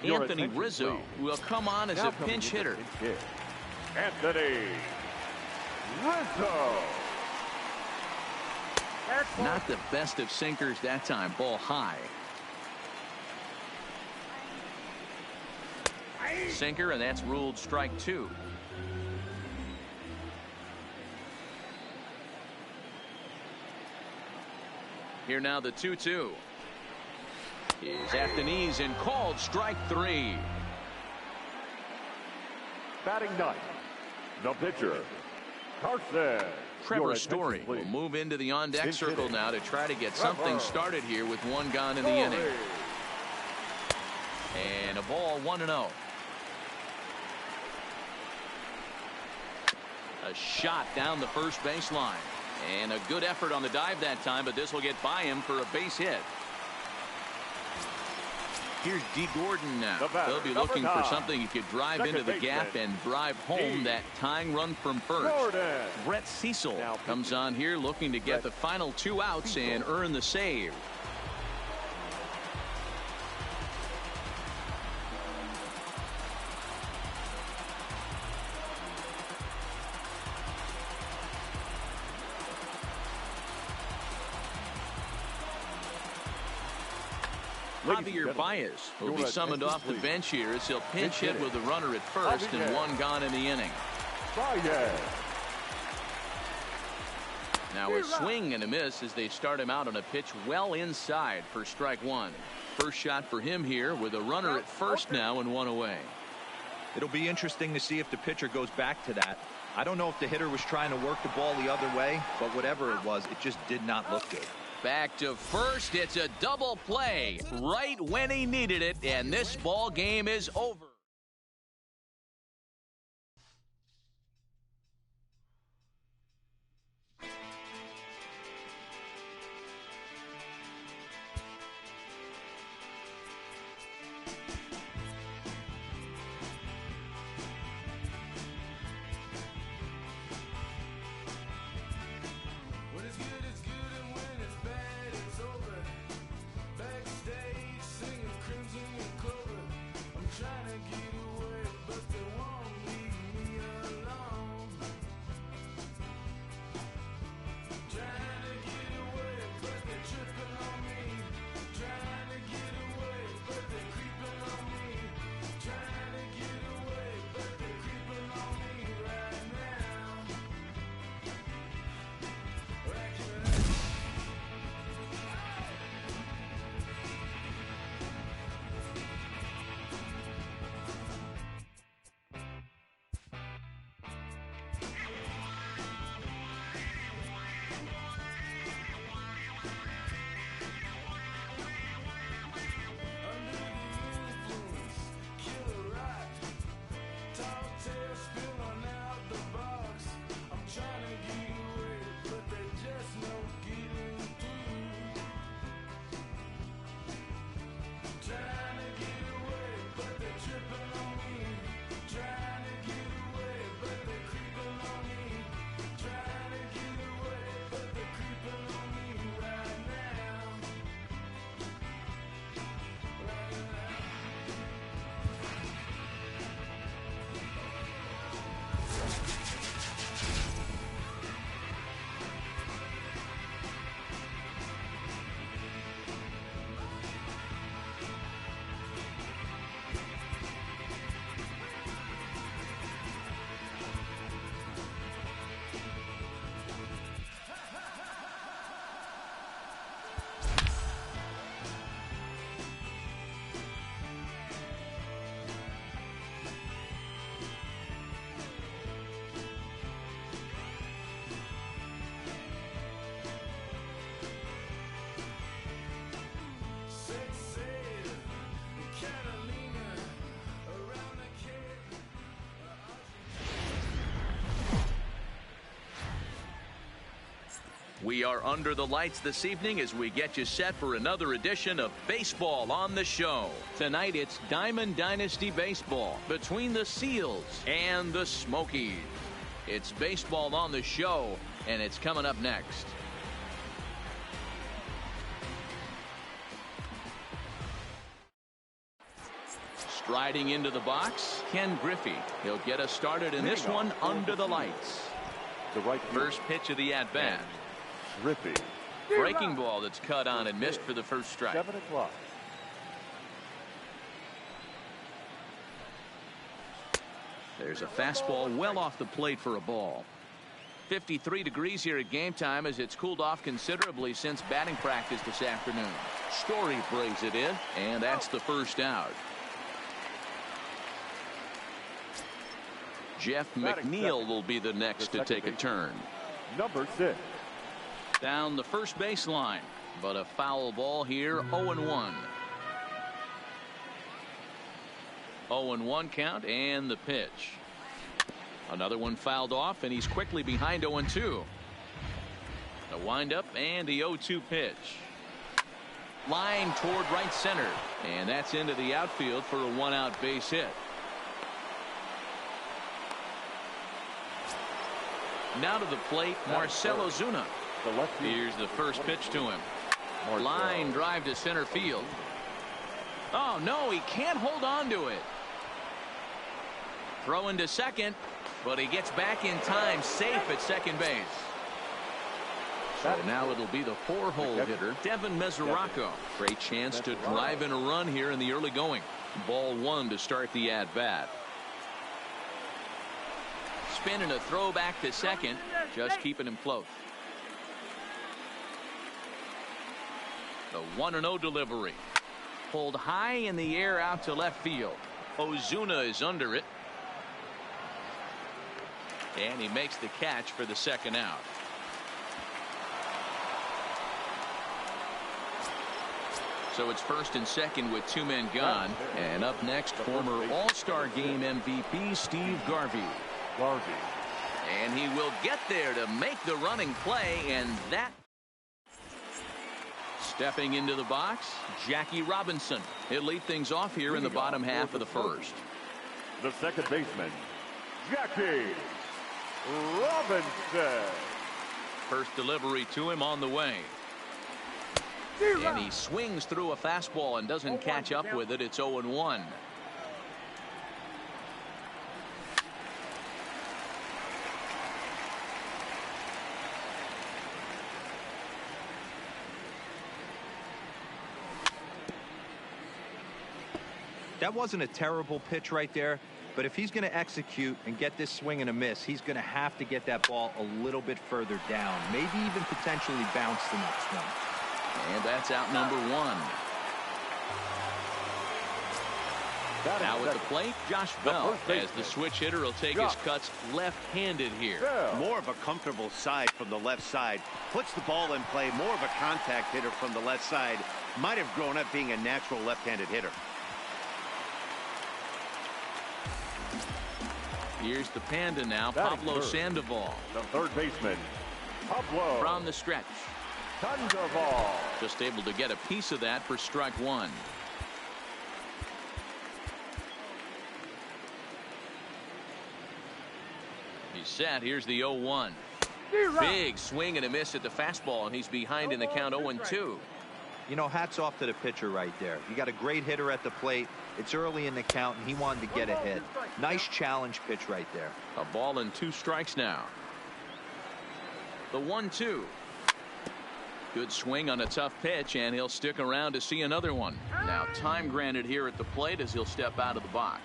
B: Anthony Rizzo will come on as a pinch hitter.
C: Anthony Rizzo.
B: Not the best of sinkers that time. Ball high. Sinker, and that's ruled strike two. Here now the 2-2. Is at the knees and called strike 3.
C: Batting ninth, the pitcher, Carson.
B: Trevor Story will move into the on-deck circle now to try to get something started here with one gone in the inning. And a ball 1-0. A shot down the first baseline. And a good effort on the dive that time, but this will get by him for a base hit. Here's D. Gordon now. He'll be looking for something he could drive into the gap and drive home that tying run from first. Brett Cecil comes on here looking to get the final 2 outs and earn the save. Javier Baez will be summoned off the bench here as he'll pinch hit with the runner at first and one gone in the inning. Now a swing and a miss as they start him out on a pitch well inside for strike 1. First shot for him here with a runner at first now and 1 away.
D: It'll be interesting to see if the pitcher goes back to that. I don't know if the hitter was trying to work the ball the other way, but whatever it was, it just did not look good.
B: Back to first. It's a double play right when he needed it, and this ball game is over. We are under the lights this evening as we get you set for another edition of Baseball on the Show. Tonight it's Diamond Dynasty Baseball between the Seals and the Smokies. It's Baseball on the Show, and it's coming up next. Striding into the box, Ken Griffey. He'll get us started in this one under the lights.
C: The right
B: first pitch of the at-bat.
C: Griffey.
B: Breaking ball that's cut on and missed for the first strike.
C: 7 o'clock.
B: There's a fastball well off the plate for a ball. 53 degrees here at game time as it's cooled off considerably since batting practice this afternoon. Story brings it in, and that's the first out. Jeff McNeil will be the next to take a turn.
C: Number 6.
B: Down the first baseline, but a foul ball here. 0-1. 0-1 count, and the pitch. Another one fouled off, and he's quickly behind 0-2. The windup and the 0-2 pitch. Line toward right center, and that's into the outfield for a one-out base hit. Now to the plate, Marcell Ozuna. Here's the first pitch to him. Line drive to center field. Oh, no, he can't hold on to it. Throw into second, but he gets back in time, safe at second base. So now it'll be the 4-hole hitter, Devin Mesoraco. Great chance to drive in a run here in the early going. Ball 1 to start the at-bat. Spin and a throw back to second, just keeping him close. The 1-0 delivery. Pulled high in the air out to left field. Ozuna is under it. And he makes the catch for the second out. So it's first and second with 2 men gone. And up next, former All-Star Game MVP Steve Garvey. And he will get there to make the running play, and that. Stepping into the box, Jackie Robinson. He'll lead things off here in the bottom half of the first.
C: The second baseman, Jackie Robinson.
B: First delivery to him on the way. And he swings through a fastball and doesn't catch up with it. It's 0-1.
D: That wasn't a terrible pitch right there, but if he's going to execute and get this swing and a miss, he's going to have to get that ball a little bit further down, maybe even potentially bounce the next one.
B: And that's out number 1. Now at the plate, Josh Bell, as the switch hitter, will take his cuts left-handed here.
E: More of a comfortable side from the left side. Puts the ball in play. More of a contact hitter from the left side. Might have grown up being a natural left-handed hitter.
B: Here's the Panda now, Pablo Sandoval.
C: The third baseman, Pablo.
B: From the stretch.
C: Sandoval.
B: Just able to get a piece of that for strike 1. He's set. Here's the 0-1. Big swing and a miss at the fastball, and he's behind in the count 0-2.
D: You know, hats off to the pitcher right there. You got a great hitter at the plate. It's early in the count, and he wanted to get a hit. Nice challenge pitch right there.
B: A ball and 2 strikes now. The 1-2. Good swing on a tough pitch, and he'll stick around to see another one. Now time granted here at the plate as he'll step out of the box.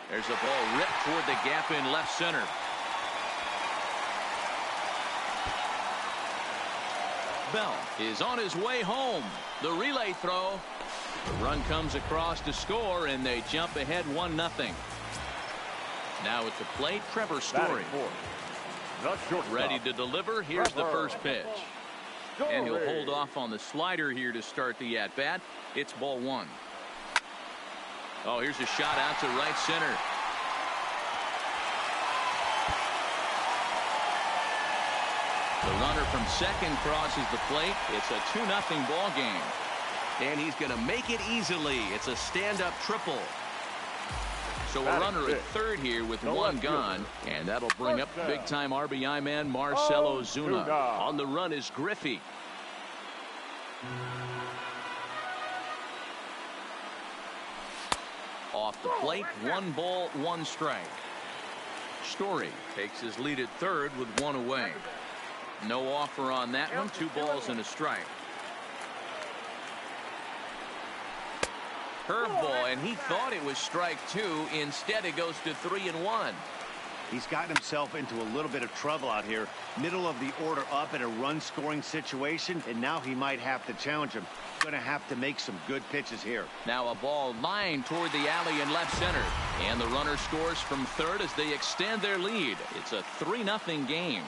B: There's a ball ripped toward the gap in left center. Bell is on his way home. The relay throw. The run comes across to score, and they jump ahead 1-0. Now at the plate, Trevor Story. Ready to deliver. Here's the first pitch. And he'll hold off on the slider here to start the at-bat. It's ball 1. Oh, here's a shot out to right center. The runner from second crosses the plate. It's a 2-0 ball game. And he's going to make it easily. It's a stand-up triple. So a runner at third here with 1 gone. And that'll bring up big-time RBI man Marcell Ozuna. On the run is Griffey. Off the plate, 1 ball, 1 strike. Story takes his lead at third with 1 away. No offer on that one. 2 balls and a strike. Curveball, and he thought it was strike 2. Instead, it goes to 3-1.
E: He's gotten himself into a little bit of trouble out here. Middle of the order up in a run-scoring situation, and now he might have to challenge him. Going to have to make some good pitches here.
B: Now a ball lined toward the alley in left center. And the runner scores from third as they extend their lead. It's a 3-0 game.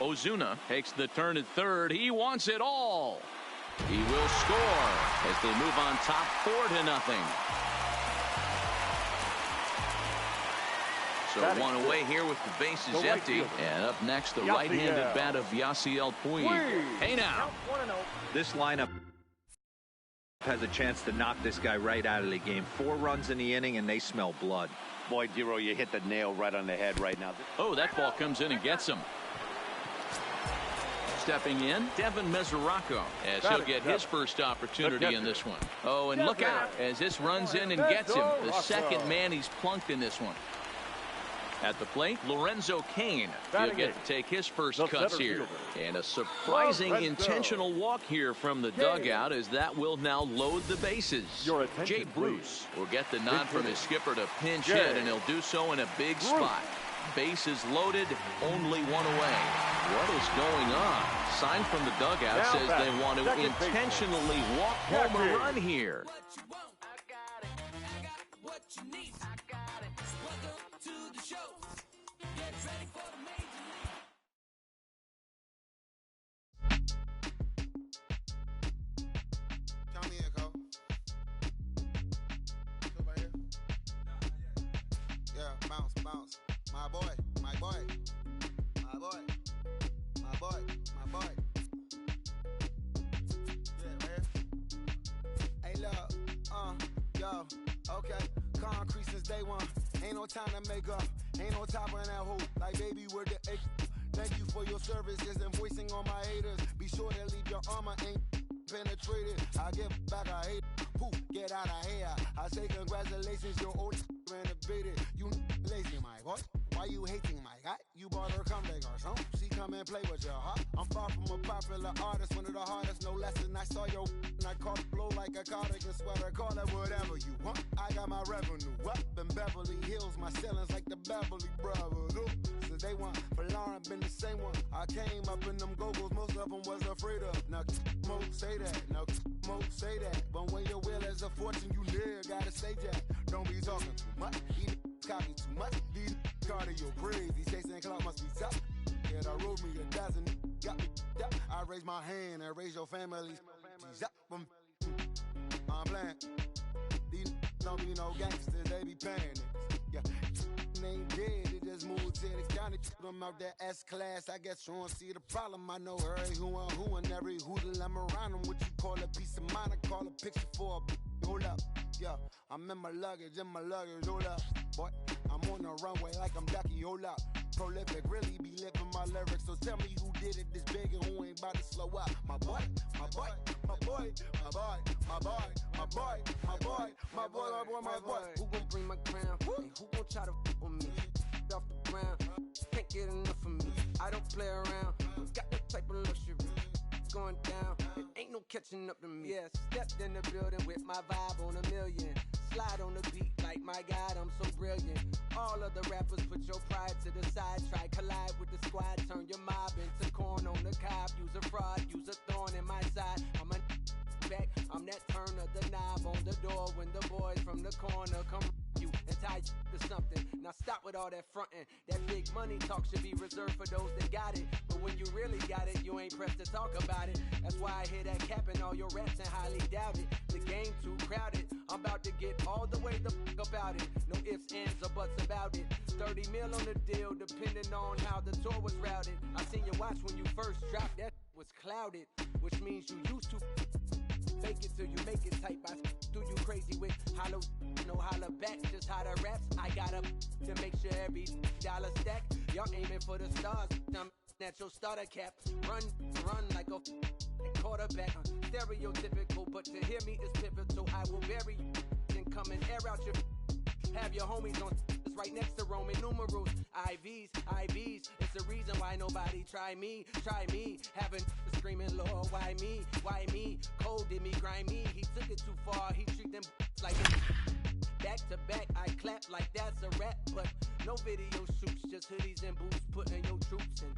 B: Ozuna takes the turn at third. He wants it all. He will score as they move on top 4-0. So one away here with the bases empty. And up next, the right-handed bat of Vizquel. Hey now.
D: This lineup has a chance to knock this guy right out of the game. 4 runs in the inning, and they smell blood.
E: Boy, Dero, you hit the nail right on the head right now.
B: Oh, that ball comes in and gets him. Stepping in, Devin Mesoraco, as he'll get his first opportunity in this one. Oh, and look out as this runs in and gets him. The second man he's plunked in this one. At the plate, Lorenzo Cain. He'll get to take his first cuts here. And a surprising intentional walk here from the dugout, as that will now load the bases. Jay Bruce will get the nod from his skipper to pinch hit, and he'll do so in a big spot. Bases loaded, only one away. What is going on? Sign from the dugout says they want to intentionally walk home a run here.
G: Bounce. My boy. Yeah, man. Hey, look, yo, okay. Concrete since day one. Ain't no time to make up. Ain't no top on that hoop. Like, baby, we're the H. Thank you for your services and voicing on my haters. Be sure to leave your armor ain't penetrated. I give back, I hate. Poof, get out of here. I say congratulations, your old renovated. You lazy, my boy. Why you hating, my guy? You bought her come back or something. She come and play with your heart. I'm far from a popular artist, one of the hardest, no less than I saw your and I caught it blow like a cardigan sweater. Call it whatever you want. I got my revenue up in Beverly Hills. My ceilings like the Beverly Brothers. So they want for Lauren, been the same one. I came up in them go-go's, most of them was afraid of. Now, Mo say that. Now, Mo say that. But when your will is a fortune, you never gotta say that. Don't be talking too much. These copy too much. These cardio crazy. Chasing clout must be tough. Yeah, I rode me a dozen. Got me up. I raise my hand and raise your families. I'm playing. These don't be no gangsters. They be paying it. Yeah. Ain't dead, it just moved to the county. Them out that S-class, I guess you don't see the problem. I know every who and every hoodle I'm around them. What you call a piece of mind, I call a picture for a hold up. Yeah, I'm in my luggage, hold up. Boy, I'm on the runway like I'm Ducky, hold up. Prolific, really be living my lyrics. So tell me who did it this big and who ain't about to slow up. My boy.
H: Who gon' bring my crown? And who gon' try to f with me? Off the ground, can't get enough of me. I don't play around, got that type of luxury. It's going down, it ain't no catching up to me. Yeah, stepped in the building with my vibe on 1,000,000. Slide on the beat like, my God, I'm so brilliant. All of the rappers put your pride to the side. Try collide with the squad, turn your mob into corn on the cob. Use a fraud, use a thorn in my side. I'm a back, I'm that turn of the knob on the door when the boys from the corner come you and tie you to something. Now stop with all that frontin'. That big money talk should be reserved for those that got it. But when you really got it, you ain't pressed to talk about it. That's why I hear that cap in all your raps and highly doubt it. The game too crowded. I'm about to get all the way the fuck about it. No ifs, ands, or buts about it. 30 mil on the deal, depending on how the tour was routed. I seen your watch when you first dropped, that was clouded, which means you used to fake it till you make it type. I do you crazy with hollow, no holler back, just how the raps. I got up to make sure every dollar stack. Y'all aiming for the stars, I'm at your starter cap. Run like a quarterback. Stereotypical, but to hear me is pivotal. I will bury you and come and air out your. Have your homies on right next to Roman numerals. IVs, it's the reason why nobody try me. Having screaming, Lord, why me? Cold did me, grimy. He took it too far, he treat them like back to back. I clap like that's a rap, but no video shoots, just hoodies and boots, putting your troops in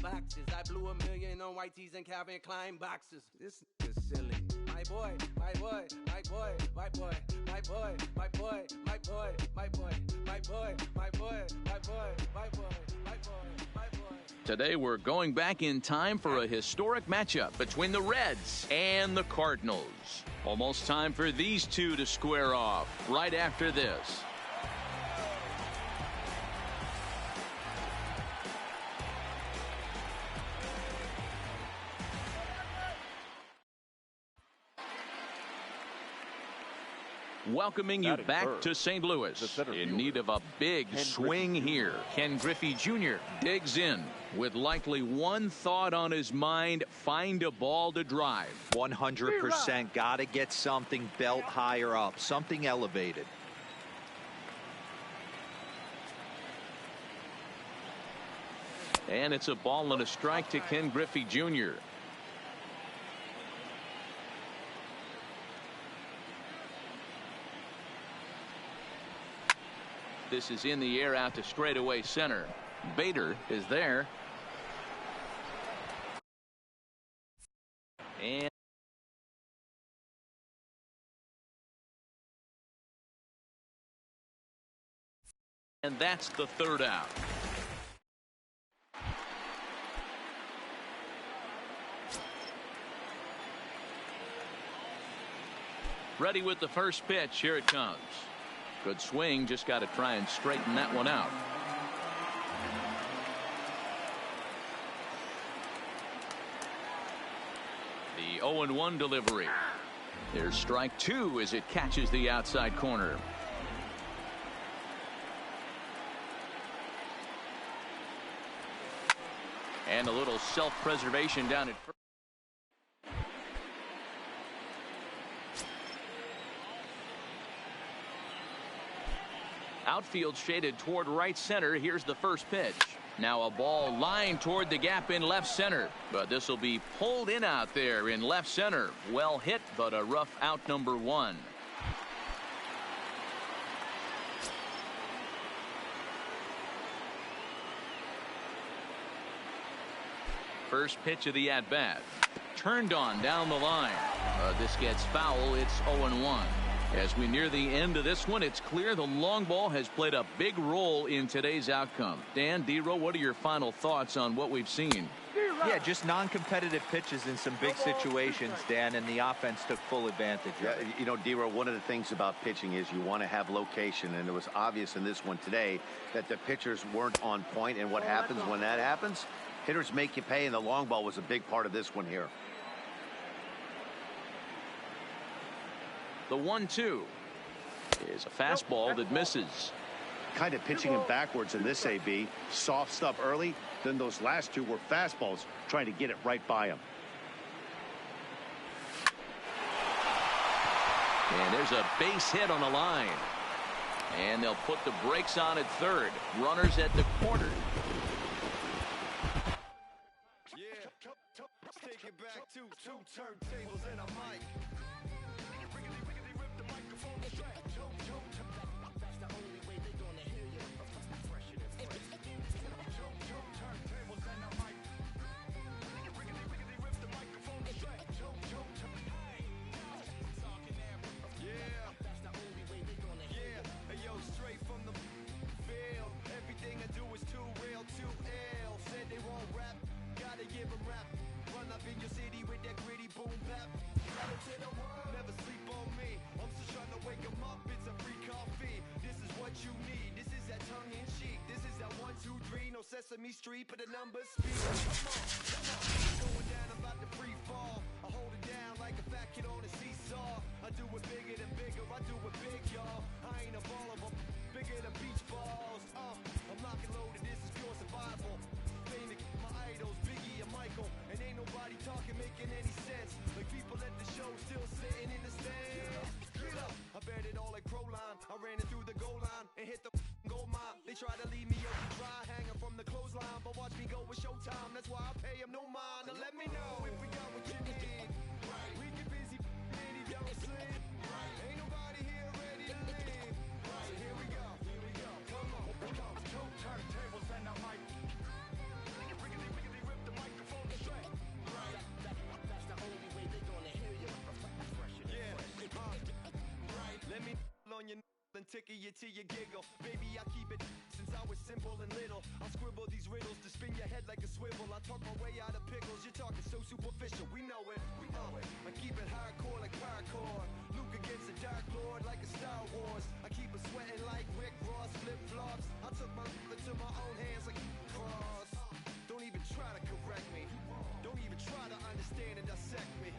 H: boxes. I blew $1 million on white tees and Calvin Klein boxes. This is silly. My boy, my boy, my boy, my boy, my boy, my boy, my boy, my boy, my boy, my boy, my boy, my boy, my boy, my boy.
B: Today we're going back in time for a historic matchup between the Reds and the Cardinals. Almost time for these two to square off right after this. Welcoming you back to St. Louis. In need of a big swing here. Ken Griffey Jr. digs in with likely one thought on his mind: find a ball to drive.
D: 100%. Got to get something belt higher up, something elevated.
B: And it's a ball and a strike to Ken Griffey Jr. This is in the air out to straightaway center. Bader is there. And that's the third out. Ready with the first pitch. Here it comes. Good swing, just got to try and straighten that one out. The 0-1 delivery. There's strike two as it catches the outside corner. And a little self-preservation down at first. Outfield shaded toward right center. Here's the first pitch. Now a ball lined toward the gap in left center, but this will be pulled in out there in left center. Well hit, but a rough out, number one. First pitch of the at-bat. Turned on down the line. This gets foul. It's 0-1. As we near the end of this one, it's clear the long ball has played a big role in today's outcome. Dan, D-Row, what are your final thoughts on what we've seen?
D: Yeah, just non-competitive pitches in some big situations, Dan, and the offense took full advantage of it.
E: You know, D-Row, one of the things about pitching is you want to have location, and it was obvious in this one today that the pitchers weren't on point, and what happens when that happens? Hitters make you pay, and the long ball was a big part of this one here.
B: The 1-2 is a fastball that misses.
E: Kind of pitching him backwards in this AB. Soft stuff early, then those last two were fastballs trying to get it right by him.
B: And there's a base hit on the line. And they'll put the brakes on at third. Runners at the corner.
G: Yeah, take it back to two turntables and a mic. Sesame Street, put the numbers speak. Come on. Going down about the free fall. I hold it down like a fat kid on a seesaw. I do it bigger than bigger. I do it big, y'all. I ain't a ball of them, bigger than beach balls. I'm lock and loaded. This is pure survival. Famous my idols, Biggie and Michael, and ain't nobody talking making any sense. Like people at the show still sitting in the stands. Get up. I bet it all like Proline. I ran it through the goal line and hit the gold mine. They try to leave me up to dry, hanging from the clothesline, but watch me go with showtime. That's why I pay him no mind. Now let me know if we got what you need. We get busy, and he don't sleep. Ain't nobody here
I: tickle you till you giggle. Baby, I keep it since I was simple and little. I'll scribble these riddles to spin your head like a swivel. I talk my way out of pickles. You're talking so superficial. We know it. I keep it hardcore like parkour. Luke against the Dark Lord like a Star Wars. I keep it sweating like Rick Ross flip-flops. I took my into my own hands like cross. Don't even try to correct me. Don't even try to understand and dissect me.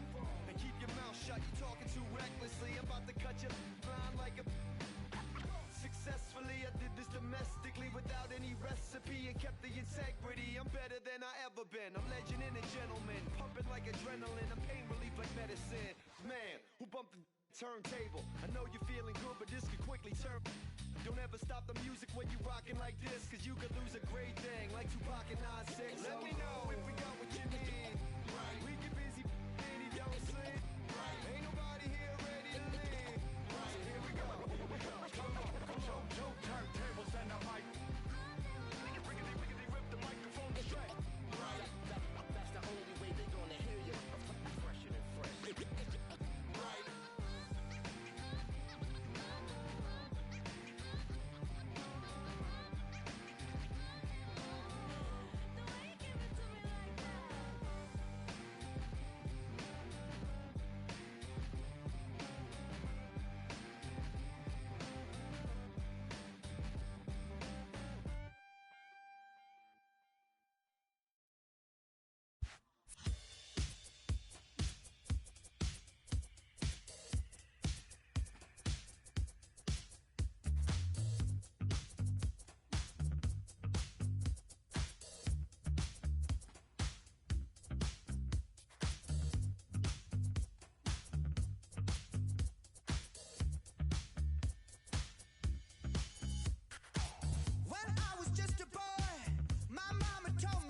I: And keep your mouth shut. You're talking too recklessly. I'm about to cut your line like a... Successfully, I did this domestically without any recipe and kept the integrity. I'm better than I ever been. I'm legend and a gentleman, pumping like adrenaline. I'm pain relief like medicine. Man, who bumped the turntable? I know you're feeling good, but this could quickly turn. Don't ever stop the music when you rockin' like this, cause you could lose a great thing like Tupac and 9-6. Let me know if we got what you need. We get busy and he don't sleep. Ain't nobody here ready to leave. Here we go. Come on. Turntables and a mic. Riggedy, rip the microphone straight. That's the only way they gonna hear you. Fresher than fresh. Right.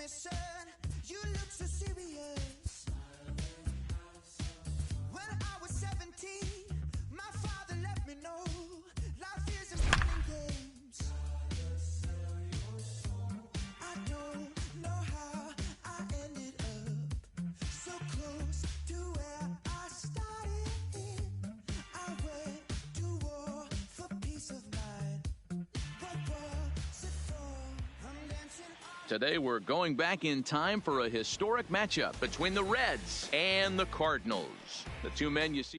I: Son, you look so serious. When I was 17, my father let me know life isn't fun and games. I don't know how I ended up so close to where I started. I went to war for peace of mind. What was it for? I'm dancing on.
B: Today we're going back in time for a historic matchup between the Reds and the Cardinals. The two men you see.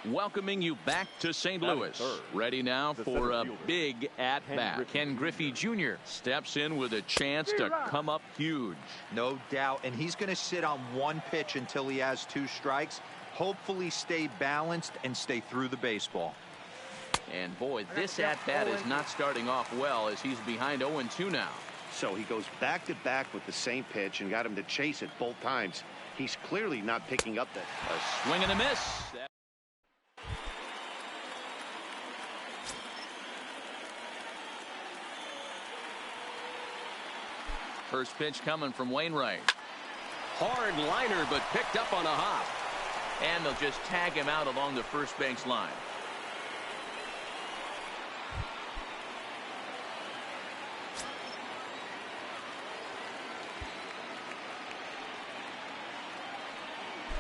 B: Welcoming you back to St. Louis. Ready now for a big at-bat. Ken Griffey Jr. steps in with a chance to come up huge.
D: No doubt, and he's going to sit on one pitch until he has 2 strikes. Hopefully stay balanced and stay through the baseball.
B: And boy, this at-bat is not starting off well as he's behind 0-2 now.
E: So he goes back-to-back with the same pitch and got him to chase it both times. He's clearly not picking up that.
B: A swing and a miss. First pitch coming from Wainwright. Hard liner, but picked up on a hop. And they'll just tag him out along the first base line.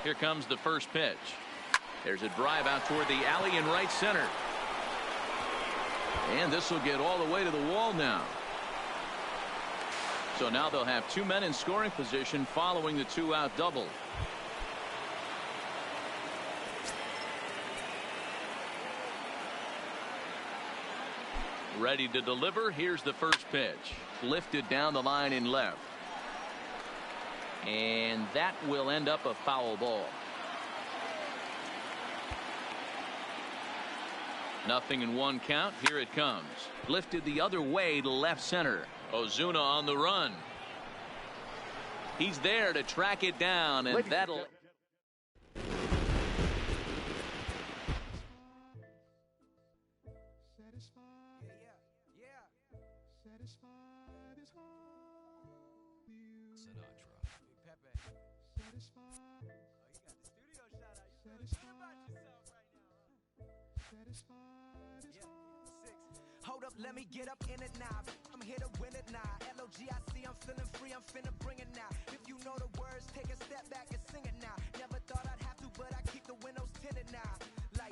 B: Here comes the first pitch. There's a drive out toward the alley in right center. And this will get all the way to the wall now. So now they'll have 2 men in scoring position following the 2-out double. Ready to deliver. Here's the first pitch. Lifted down the line in left. And that will end up a foul ball. 0-1 count. Here it comes. Lifted the other way to left center. Ozuna on the run. He's there to track it down, and that'll...
A: Hold up, let me get up in it now. I'm here to win it now. LOGIC, I'm feeling free, I'm finna bring it now. If you know the words, take a step back and sing it now. Never thought I'd have to, but I keep the windows tinted now. Like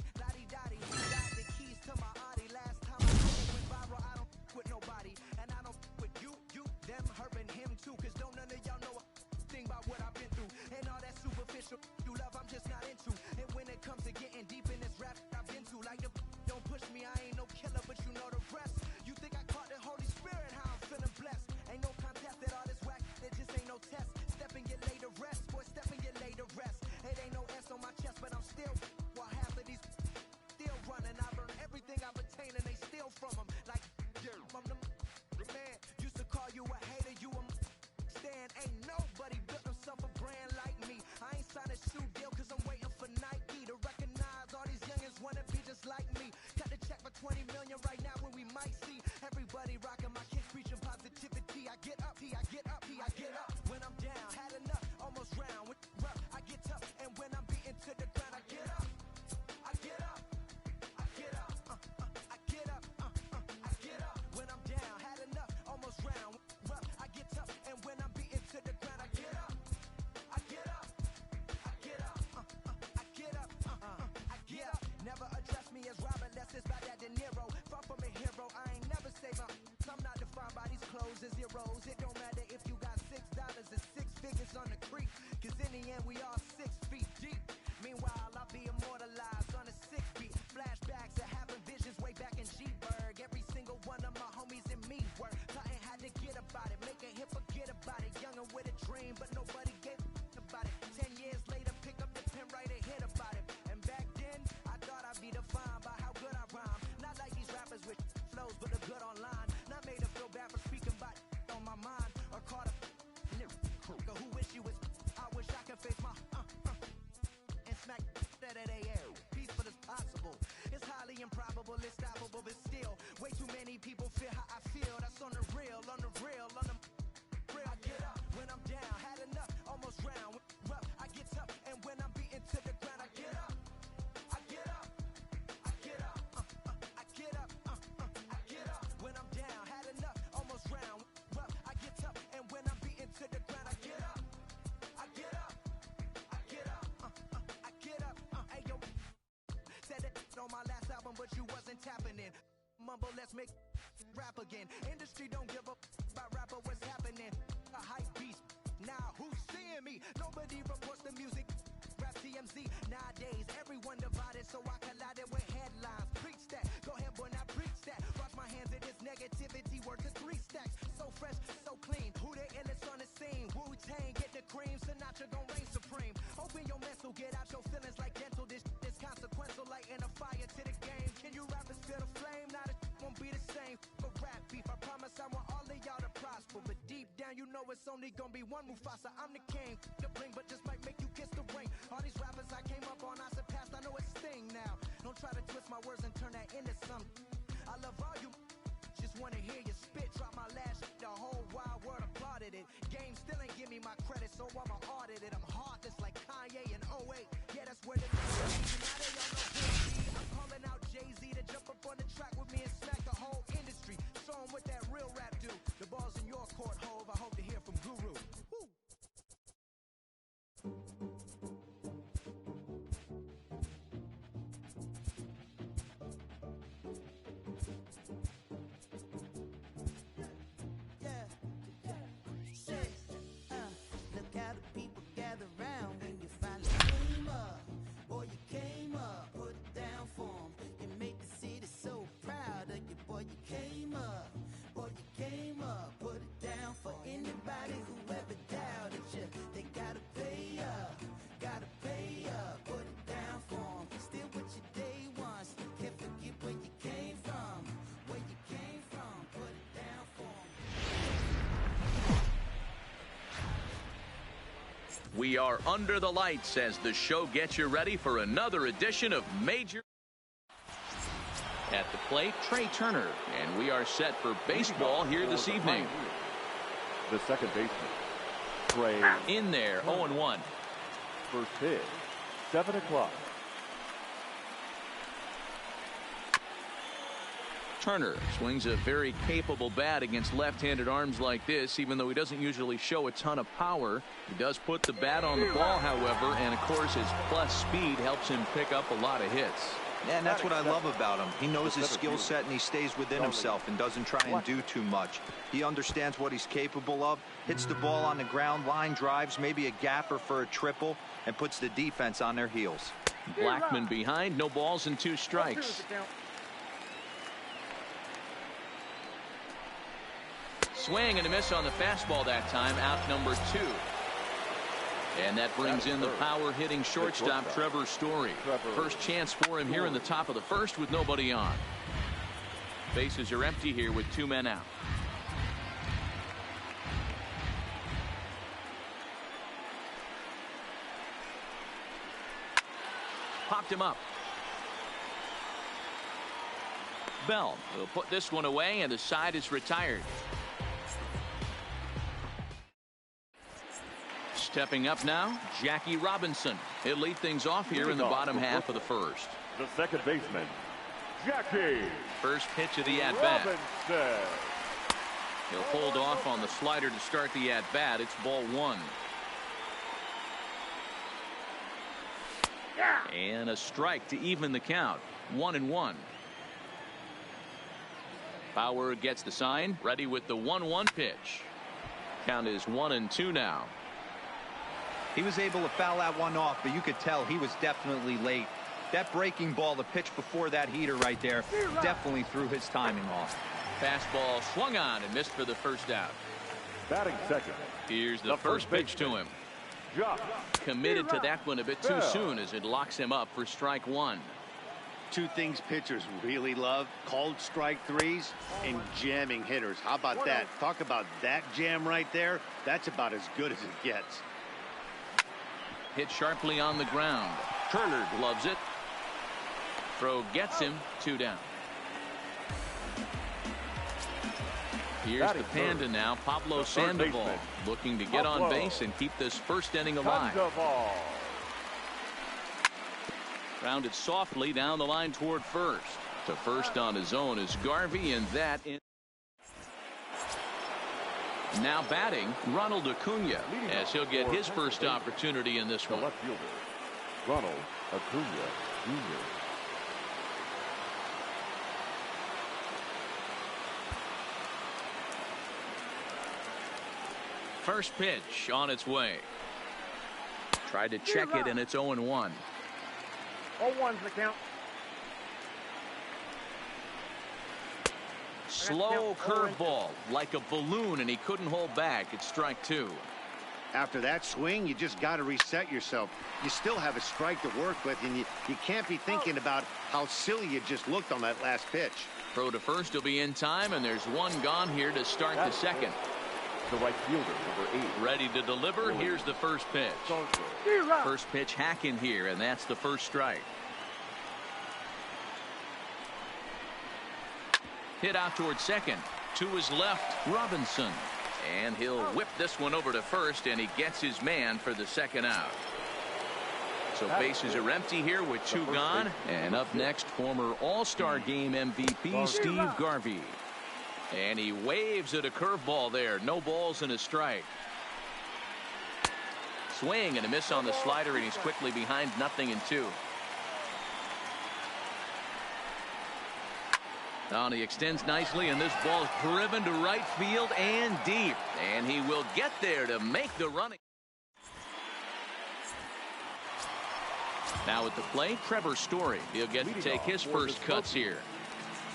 H: you love, I'm just not into. And when it comes to getting deep in this rap, I've been to. Like, don't push me, I ain't no killer, but you know the rest. You think I caught the Holy Spirit, how I'm feeling blessed. Ain't no contest at all this whack, it just ain't no test. Step and get laid to rest, boy, step and get laid to rest. It ain't no S on my chest, but I'm still, while half of these still running. I learned everything I've attained and they steal from them. Like, from the man, used to call you a hater, you a stand. Ain't nobody built himself a brand like me. I ain't signed a shoe deal cause I'm waiting for Nike to recognize all these youngins wanna be just like me. Cut the check for 20 million right now when we might see everybody rocking my kicks, preaching positivity. I get up, I get up, I get up. When I'm down, had enough, almost round. With rough, I get tough, and when I'm beaten to the ground, I get up, I get up, I get up, I get up, I get up. When I'm down, had enough, almost round. With rough, I get tough, and when I'm beaten to the ground, I get up, I get up, I get up, I get up, I get up. Never address me as Robert, less it's by that De Niro. Far from a hero, I ain't never save up. I'm not defined by these clothes as zeros. It don't matter if you got $6 and 6 figures on the creek, cause in the end we all 6 feet deep. Meanwhile, I'll be immortalized on a 6 beat. Flashbacks of having visions way back in G-Berg. Every single one of my homies and me were plotting how to get about it, make a hit, forget about it. Youngin' with a dream, but nobody gave about it. 10 years later, pick up the pen, write a hit about it. And back then, I thought I'd be defined by how good I rhyme. Not like these rappers with flows, but the good online. Not made to feel bad for speaking about on my mind, or caught a who wish you was. I wish I could face my and smack that at AL. Peaceful as possible. It's highly improbable, it's stoppable, but still, way too many people feel how I feel. That's on the real, on the real, on the real. I get up when I'm down, had enough, almost round. Rough, I get tough, and when I'm beaten to the ground, I get up, I get up, I get up, I get up, I get up. When I'm down, had enough, almost round. Rough, I get tough, and when I'm beaten to the ground, I get up, I get up, I get up, I get up. Hey yo, said it on my last album, but you wasn't tapping in. Mumble, let's make rap again. Industry don't give up about rapper, what's happening? A hype beast. Now who's seeing me? Nobody reports the music. Rap TMZ. Nowadays, everyone divided, so I collided with headlines. Preach that. Go ahead, boy, now preach that. Wash my hands of this negativity. Word to 3 stacks. So fresh, so clean. Who the illest on the scene? Wu-Tang, get the cream. Sinatra gon' reign supreme. Open your mental, get out your feelings like dental. This is consequential, lighting a fire to the game. Can you rappers feel the flame? Now this won't be the same. For rap beef, I promise I want all of y'all to prosper. But deep down, you know it's only gonna be one Mufasa. I'm the king. The bling, but just might make you kiss the ring. All these rappers I came up on, I surpassed. I know it's Sting now. Don't try to twist my words and turn that into something. I love all you. Just wanna hear you spit. Drop my last shit, the whole wild world applauded it. Game still ain't give me my credit, so I'ma audit it. I'm heartless like Kanye in 08. Yeah, that's where the now they all know who it be. I'm calling out Jay-Z to jump up on the track with me and smack the whole industry. Show 'em what that real rap do. The ball's in your court, Hove. I hope to hear from Guru. Woo.
J: Look how the people gather round when you finally came up. Boy, you came up, put it down for 'em. You made the city so proud of you. Boy, you came up. Boy, you came up, put it down for anybody who ever doubted you. They gotta pay up, put it down for 'em. Still with your day ones, can't forget where you came from. Where you came from, put it down for 'em.
B: We are under the lights as the show gets you ready for another edition of Major. At the plate, Trey Turner, and we are set for baseball here this evening.
C: The second baseman, Trey.
B: In there, 0-1.
C: First pitch, 7 o'clock.
B: Turner swings a very capable bat against left-handed arms like this, even though he doesn't usually show a ton of power. He does put the bat on the ball, however, and of course his plus speed helps him pick up a lot of hits.
D: And that's what I love about him. He knows his skill set and he stays within himself and doesn't try and do too much. He understands what he's capable of, hits the ball on the ground, line drives, maybe a gapper for a triple, and puts the defense on their heels.
B: Blackman behind, no balls and 2 strikes. Swing and a miss on the fastball that time, out number 2. And that brings in the power hitting shortstop Trevor Story. First chance for him here in the top of the first with nobody on. Bases are empty here with 2 men out. Popped him up. Bell will put this one away and the side is retired. Stepping up now, Jackie Robinson. He'll lead things off here in the bottom half of the first.
C: The second baseman, Jackie.
B: First pitch of the at-bat. He'll hold off on the slider to start the at-bat. It's ball 1. And a strike to even the count. 1-1. Bauer gets the sign, ready with the 1-1 pitch. Count is 1-2 now.
D: He was able to foul that one off, but you could tell he was definitely late. That breaking ball, the pitch before that heater right there, definitely threw his timing off.
B: Fastball swung on and missed for the first out.
C: Batting second.
B: Here's the first pitch to him. Committed to that one a bit too soon as it locks him up for strike 1.
E: 2 things pitchers really love: called strike 3s and jamming hitters. How about that? Talk about that jam right there. That's about as good as it gets.
B: Hit sharply on the ground. Turner gloves it. Throw gets him. 2 down. Here's the Panda now, Pablo Sandoval, looking to get on base and keep this first inning alive. Grounded softly down the line toward first. To first on his own is Garvey, and that in. Now batting, Ronald Acuna, as he'll get his first opportunity in this one.
C: Left fielder, Ronald Acuna Jr.
B: First pitch on its way. Tried to check it, and it's 0-1.
F: 0-1's the count.
B: Slow curveball, like a balloon, and he couldn't hold back. It's strike 2.
E: After that swing, you just got to reset yourself. You still have a strike to work with, and you can't be thinking about how silly you just looked on that last pitch.
B: Throw to first will be in time, and there's one gone here to start the second.
C: The right fielder, number 8.
B: Ready to deliver. Here's the first pitch. First pitch hack in here, and that's the first strike. Hit out toward second. To his left, Robinson. And he'll whip this one over to first, and he gets his man for the second out. So bases are empty here with 2 gone. And up next, former All-Star Game MVP Steve Garvey. And he waves at a curveball there. No balls and a strike. Swing and a miss on the slider, and he's quickly behind 0-2. Now he extends nicely, and this ball is driven to right field and deep. And he will get there to make the running. Now at the plate, Trevor Story. He'll get to take his first cuts here.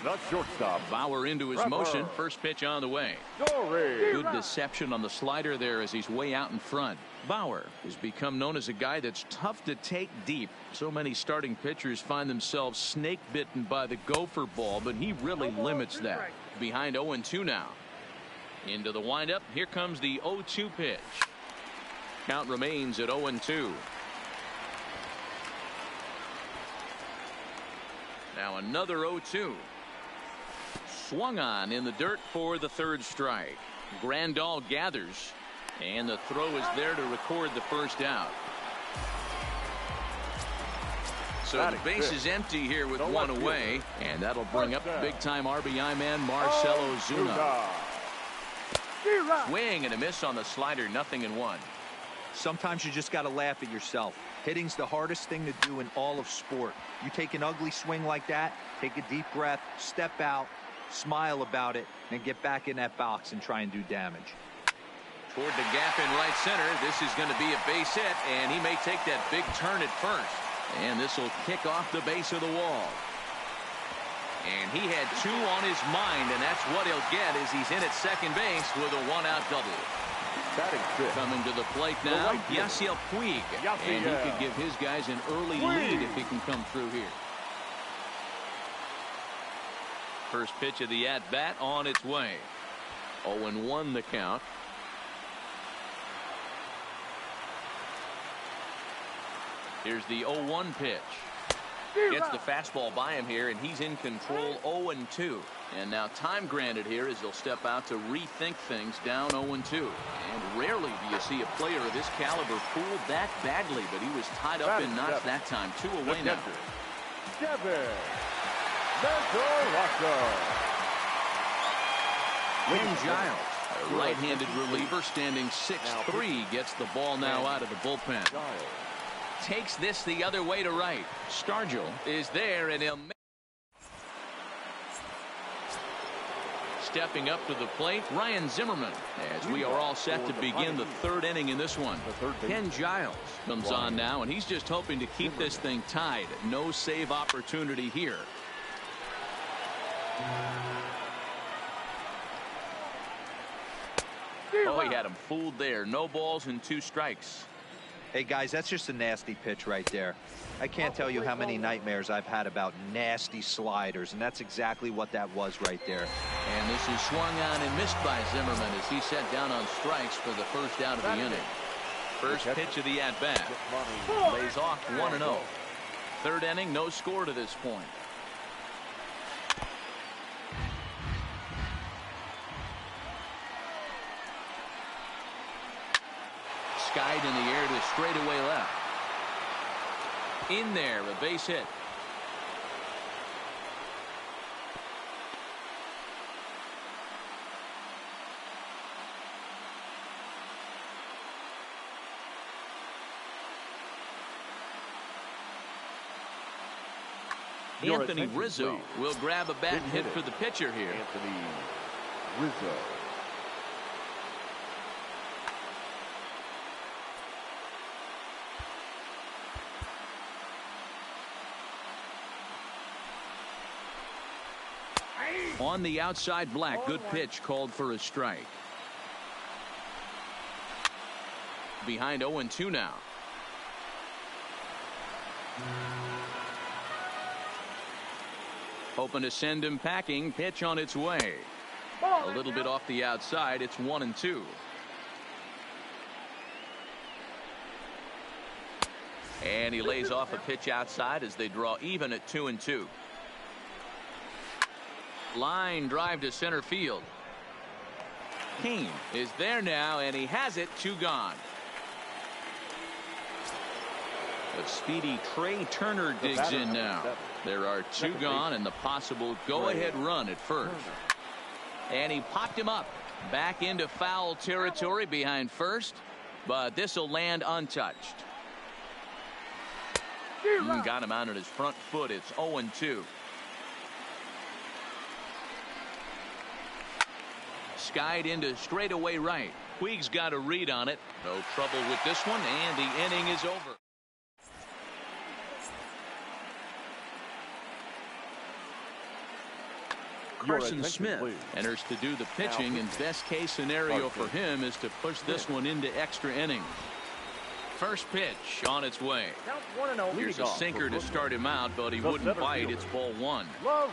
C: The shortstop.
B: Bauer into his motion. First pitch on the way. Good deception on the slider there as he's way out in front. Bauer has become known as a guy that's tough to take deep. So many starting pitchers find themselves snake bitten by the gopher ball, but he really limits that. Behind 0-2 now. Into the windup. Here comes the 0-2 pitch. Count remains at 0-2. Now another 0-2. Swung on in the dirt for the third strike. Grandal gathers, and the throw is there to record the first out. So the base is empty here with 1 away, and that'll bring up big-time RBI man Marcell Ozuna. Swing and a miss on the slider, 0-1.
D: Sometimes you just got to laugh at yourself. Hitting's the hardest thing to do in all of sport. You take an ugly swing like that, take a deep breath, step out, smile about it, and get back in that box and try and do damage.
B: Toward the gap in right center. This is going to be a base hit, and he may take that big turn at first. And this will kick off the base of the wall. And he had 2 on his mind, and that's what he'll get as he's in at second base with a 1-out double. Coming to the plate now, Vizquel. And he could give his guys an early lead if he can come through here. First pitch of the at-bat on its way. 0-1 the count. Here's the 0-1 pitch. Gets the fastball by him here, and he's in control. 0-2. And now time granted here as he'll step out to rethink things down 0-2. And rarely do you see a player of this caliber fooled that badly, but he was tied up in knots that time. 2 away now. Ken Giles, a right-handed reliever standing 6'3", gets the ball now out of the bullpen. Takes this the other way to right. Stargell is there, and he'll stepping up to the plate, Ryan Zimmerman, as we are all set to begin the 3rd inning in this one. Ken Giles comes on now, and he's just hoping to keep this thing tied. No save opportunity here. Oh, he had him fooled there. No balls and 2 strikes.
D: Hey, guys, that's just a nasty pitch right there. I can't tell you how many nightmares I've had about nasty sliders, and that's exactly what that was right there.
B: And this is swung on and missed by Zimmerman as he set down on strikes for the first out of the inning. First pitch of the at-bat. Lays off 1-0. 3rd inning, no score to this point. Skied in the air to straightaway left. In there, a base hit. Anthony Rizzo will grab a bat and hit for the pitcher here.
C: Anthony Rizzo.
B: On the outside, Black. Good pitch called for a strike. Behind 0-2 now. Hoping to send him packing. Pitch on its way. A little bit off the outside. It's 1-2. And he lays off a pitch outside as they draw even at 2-2. Line drive to center field. Kane is there now, and he has it. 2 gone. But speedy Trey Turner digs in now. There are 2 gone and the possible go-ahead run at first. And he popped him up back into foul territory behind first, but this will land untouched. Got him out on his front foot. It's 0-2. Skied into straightaway right. Puig's got a read on it. No trouble with this one, and the inning is over. Carson Smith enters to do the pitching, and best case scenario for him is to push this one into extra innings. First pitch on its way. Here's a sinker to start him out, but he wouldn't bite. It's ball 1. Ball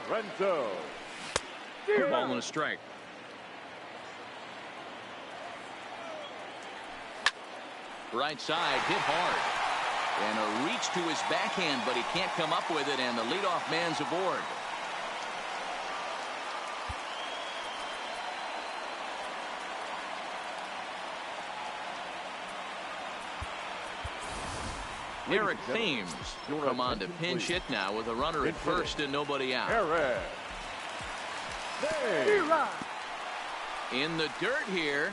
B: and a strike. Right side, hit hard. And a reach to his backhand, but he can't come up with it, and the leadoff man's aboard. Eric Thames come on to pinch hit now with a runner at first and nobody out. In the dirt here.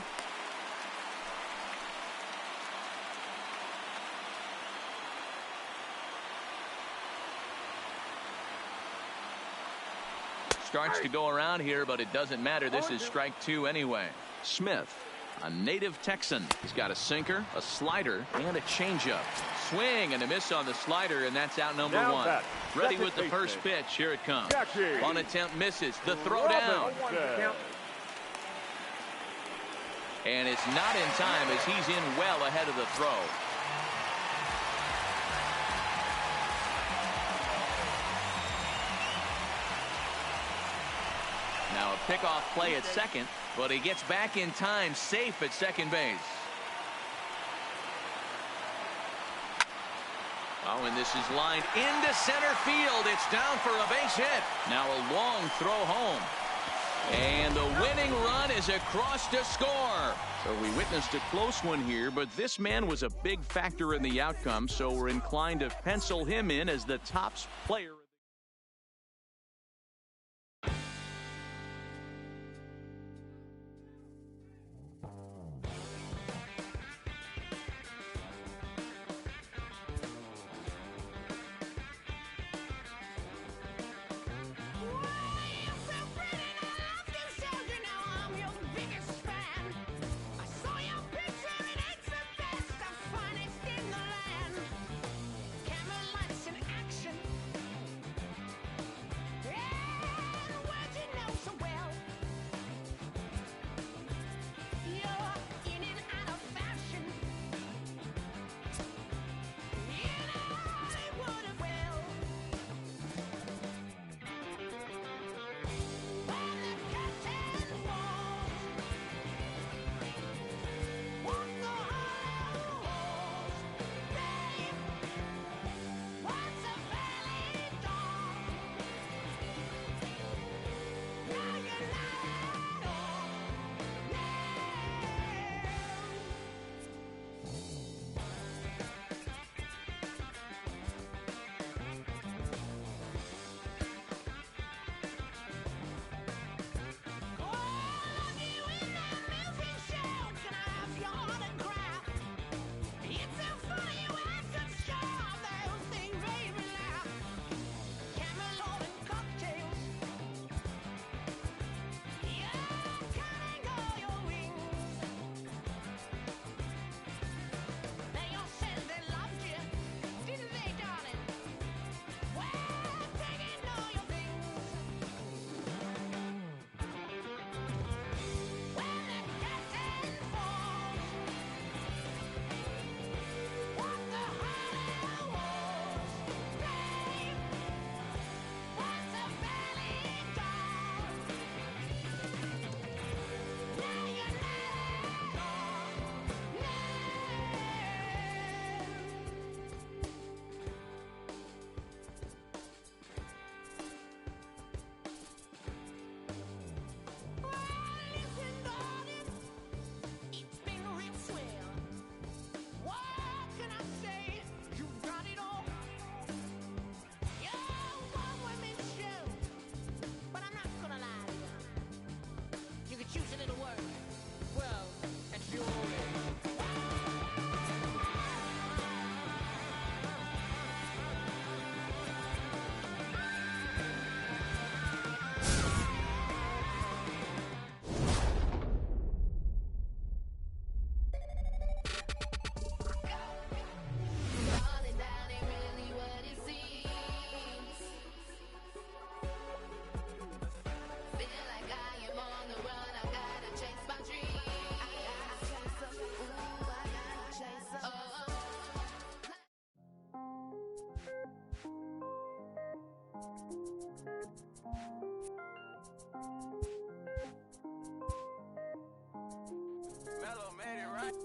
B: starts to go around here, but it doesn't matter. This is strike 2 anyway. Smith, a native Texan. He's got a sinker, a slider, and a changeup. Swing and a miss on the slider, and that's out number 1. Ready with the first pitch. Here it comes. On attempt misses. The throw down. And it's not in time as he's in well ahead of the throw. Now a pickoff play at second, but he gets back in time, safe at second base. Oh, and this is lined into center field. It's down for a base hit. Now a long throw home. And the winning run is across to score. So we witnessed a close one here, but this man was a big factor in the outcome, so we're inclined to pencil him in as the top player.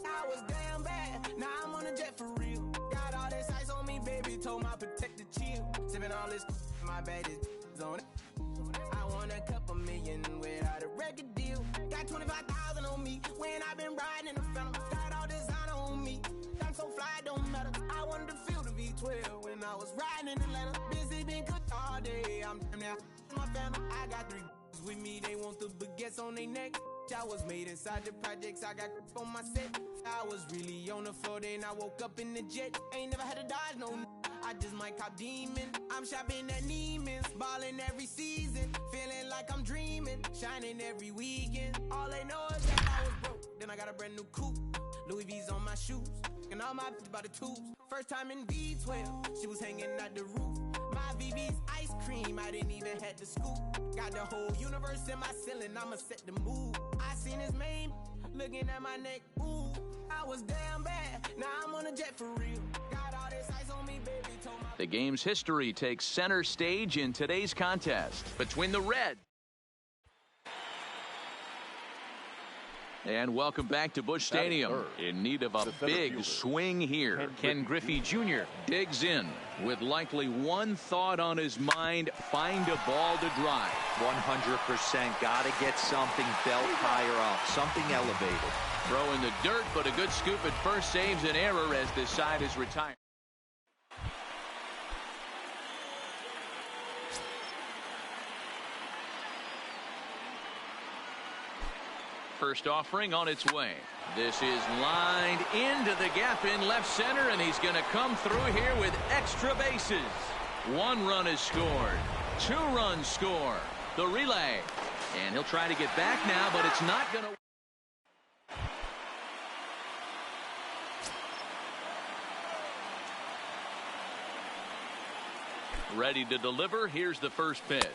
J: I was damn bad, now I'm on a jet for real. Got all this ice on me, baby, told my protector chill. Sipping all this, my bad is on it. I want a couple million without a record deal. Got 25,000 on me when I been riding in the phantom. Got all designer on me, I'm so fly, it don't matter. I wanted to feel the V12 when I was riding in Atlanta. Busy been cooked all day, I'm damn now my family. I got 3 with me, they want the baguettes on their neck. I was made inside the projects, I got on my set. I was really on the floor, then I woke up in the jet. Ain't never had to dodge no.
H: I just might cop demon. I'm shopping at Neiman's, balling every season, feeling like I'm dreaming, shining every weekend. All they know is that I was broke, then I got a brand new coupe. Louis V's on my shoes, and all my by the tubes. First time in B12, she was hanging at the roof. My VV's ice cream, I didn't even have to scoop. Got the whole universe in my ceiling, I'ma set the mood. I seen his main, looking at my neck, ooh. I was damn bad, now I'm on a jet for real. Got all this ice on me, baby, told my...
B: The game's history takes center stage in today's contest between the Reds. And welcome back to Busch Stadium. In need of a big swing here. Ken Griffey Jr. digs in with likely one thought on his mind: find a ball to drive.
D: 100%. Got to get something belt higher up, something elevated.
B: Throw in the dirt, but a good scoop at first saves an error as this side is retired. First offering on its way. This is lined into the gap in left center, and he's going to come through here with extra bases. 1 run is scored. 2 runs score. The relay. And he'll try to get back now, but it's not going to. Ready to deliver. Here's the first pitch.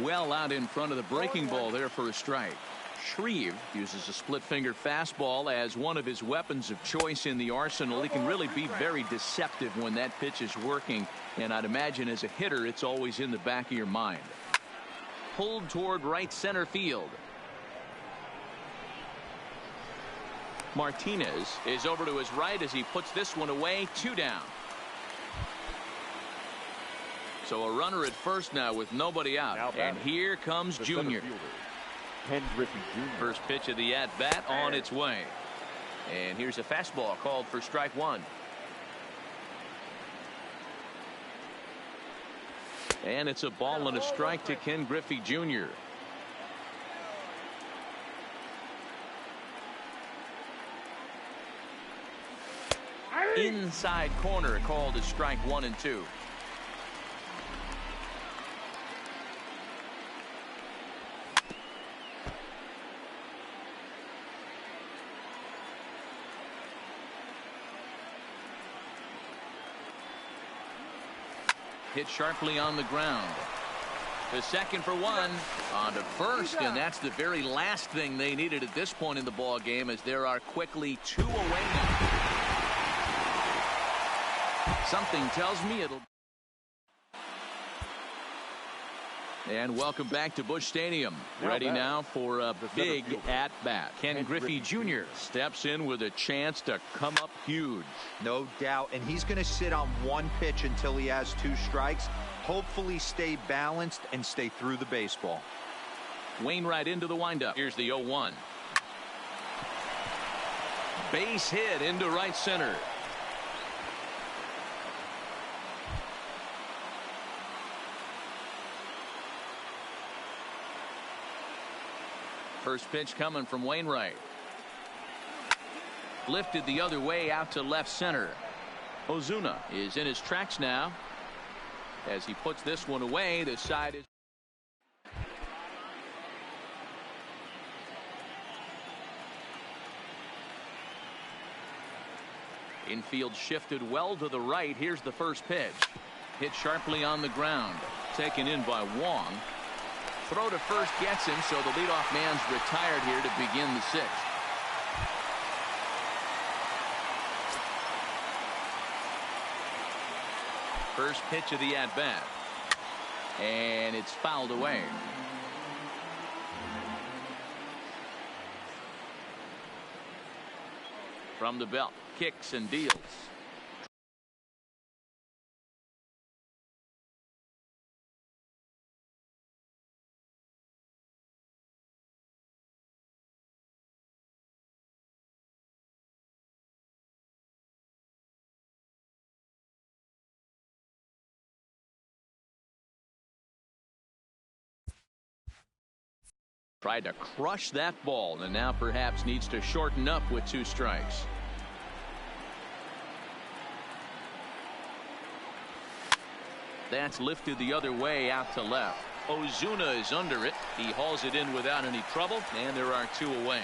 B: Well out in front of the breaking ball there for a strike. Shreve uses a split-finger fastball as one of his weapons of choice in the arsenal. He can really be very deceptive when that pitch is working, and I'd imagine as a hitter it's always in the back of your mind. Pulled toward right center field. Martinez is over to his right as he puts this one away. 2 down. So a runner at first now with nobody out, and here comes Junior.
C: Ken Griffey Jr.
B: First pitch of the at-bat on its way. And here's a fastball called for strike 1. And it's a ball and a strike to Ken Griffey Jr. Inside corner called as strike 1 and 2. Hit sharply on the ground. To second for 1. On to first, and that's the very last thing they needed at this point in the ball game, as there are quickly 2 away now. Something tells me it'll. And welcome back to Busch Stadium. Ready now for a big at-bat. Ken Griffey Jr. steps in with a chance to come up huge.
D: No doubt, and he's going to sit on 1 pitch until he has 2 strikes. Hopefully stay balanced and stay through the baseball.
B: Wainwright into the windup. Here's the 0-1. Base hit into right center. First pitch coming from Wainwright. Lifted the other way out to left center. Ozuna is in his tracks now. As he puts this one away, the side is. Infield shifted well to the right. Here's the first pitch. Hit sharply on the ground. Taken in by Wong. Throw to first gets him, so the leadoff man's retired here to begin the 6th. First pitch of the at-bat. And it's fouled away. From the belt, kicks and deals. Tried to crush that ball, and now perhaps needs to shorten up with 2 strikes. That's lifted the other way out to left. Ozuna is under it. He hauls it in without any trouble, and there are 2 away.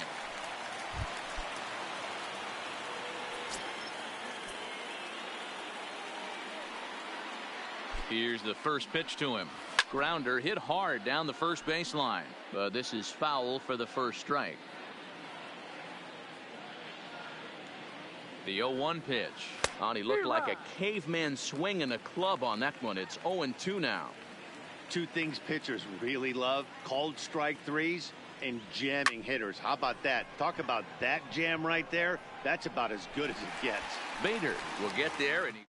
B: Here's the first pitch to him. Grounder hit hard down the first baseline. But this is foul for the first strike. The 0-1 pitch. Oh, he looked like a caveman swinging a club on that one. It's 0-2 now.
E: 2 things pitchers really love: called strike threes and jamming hitters. How about that? Talk about that jam right there. That's about as good as it gets.
B: Bader will get there, and he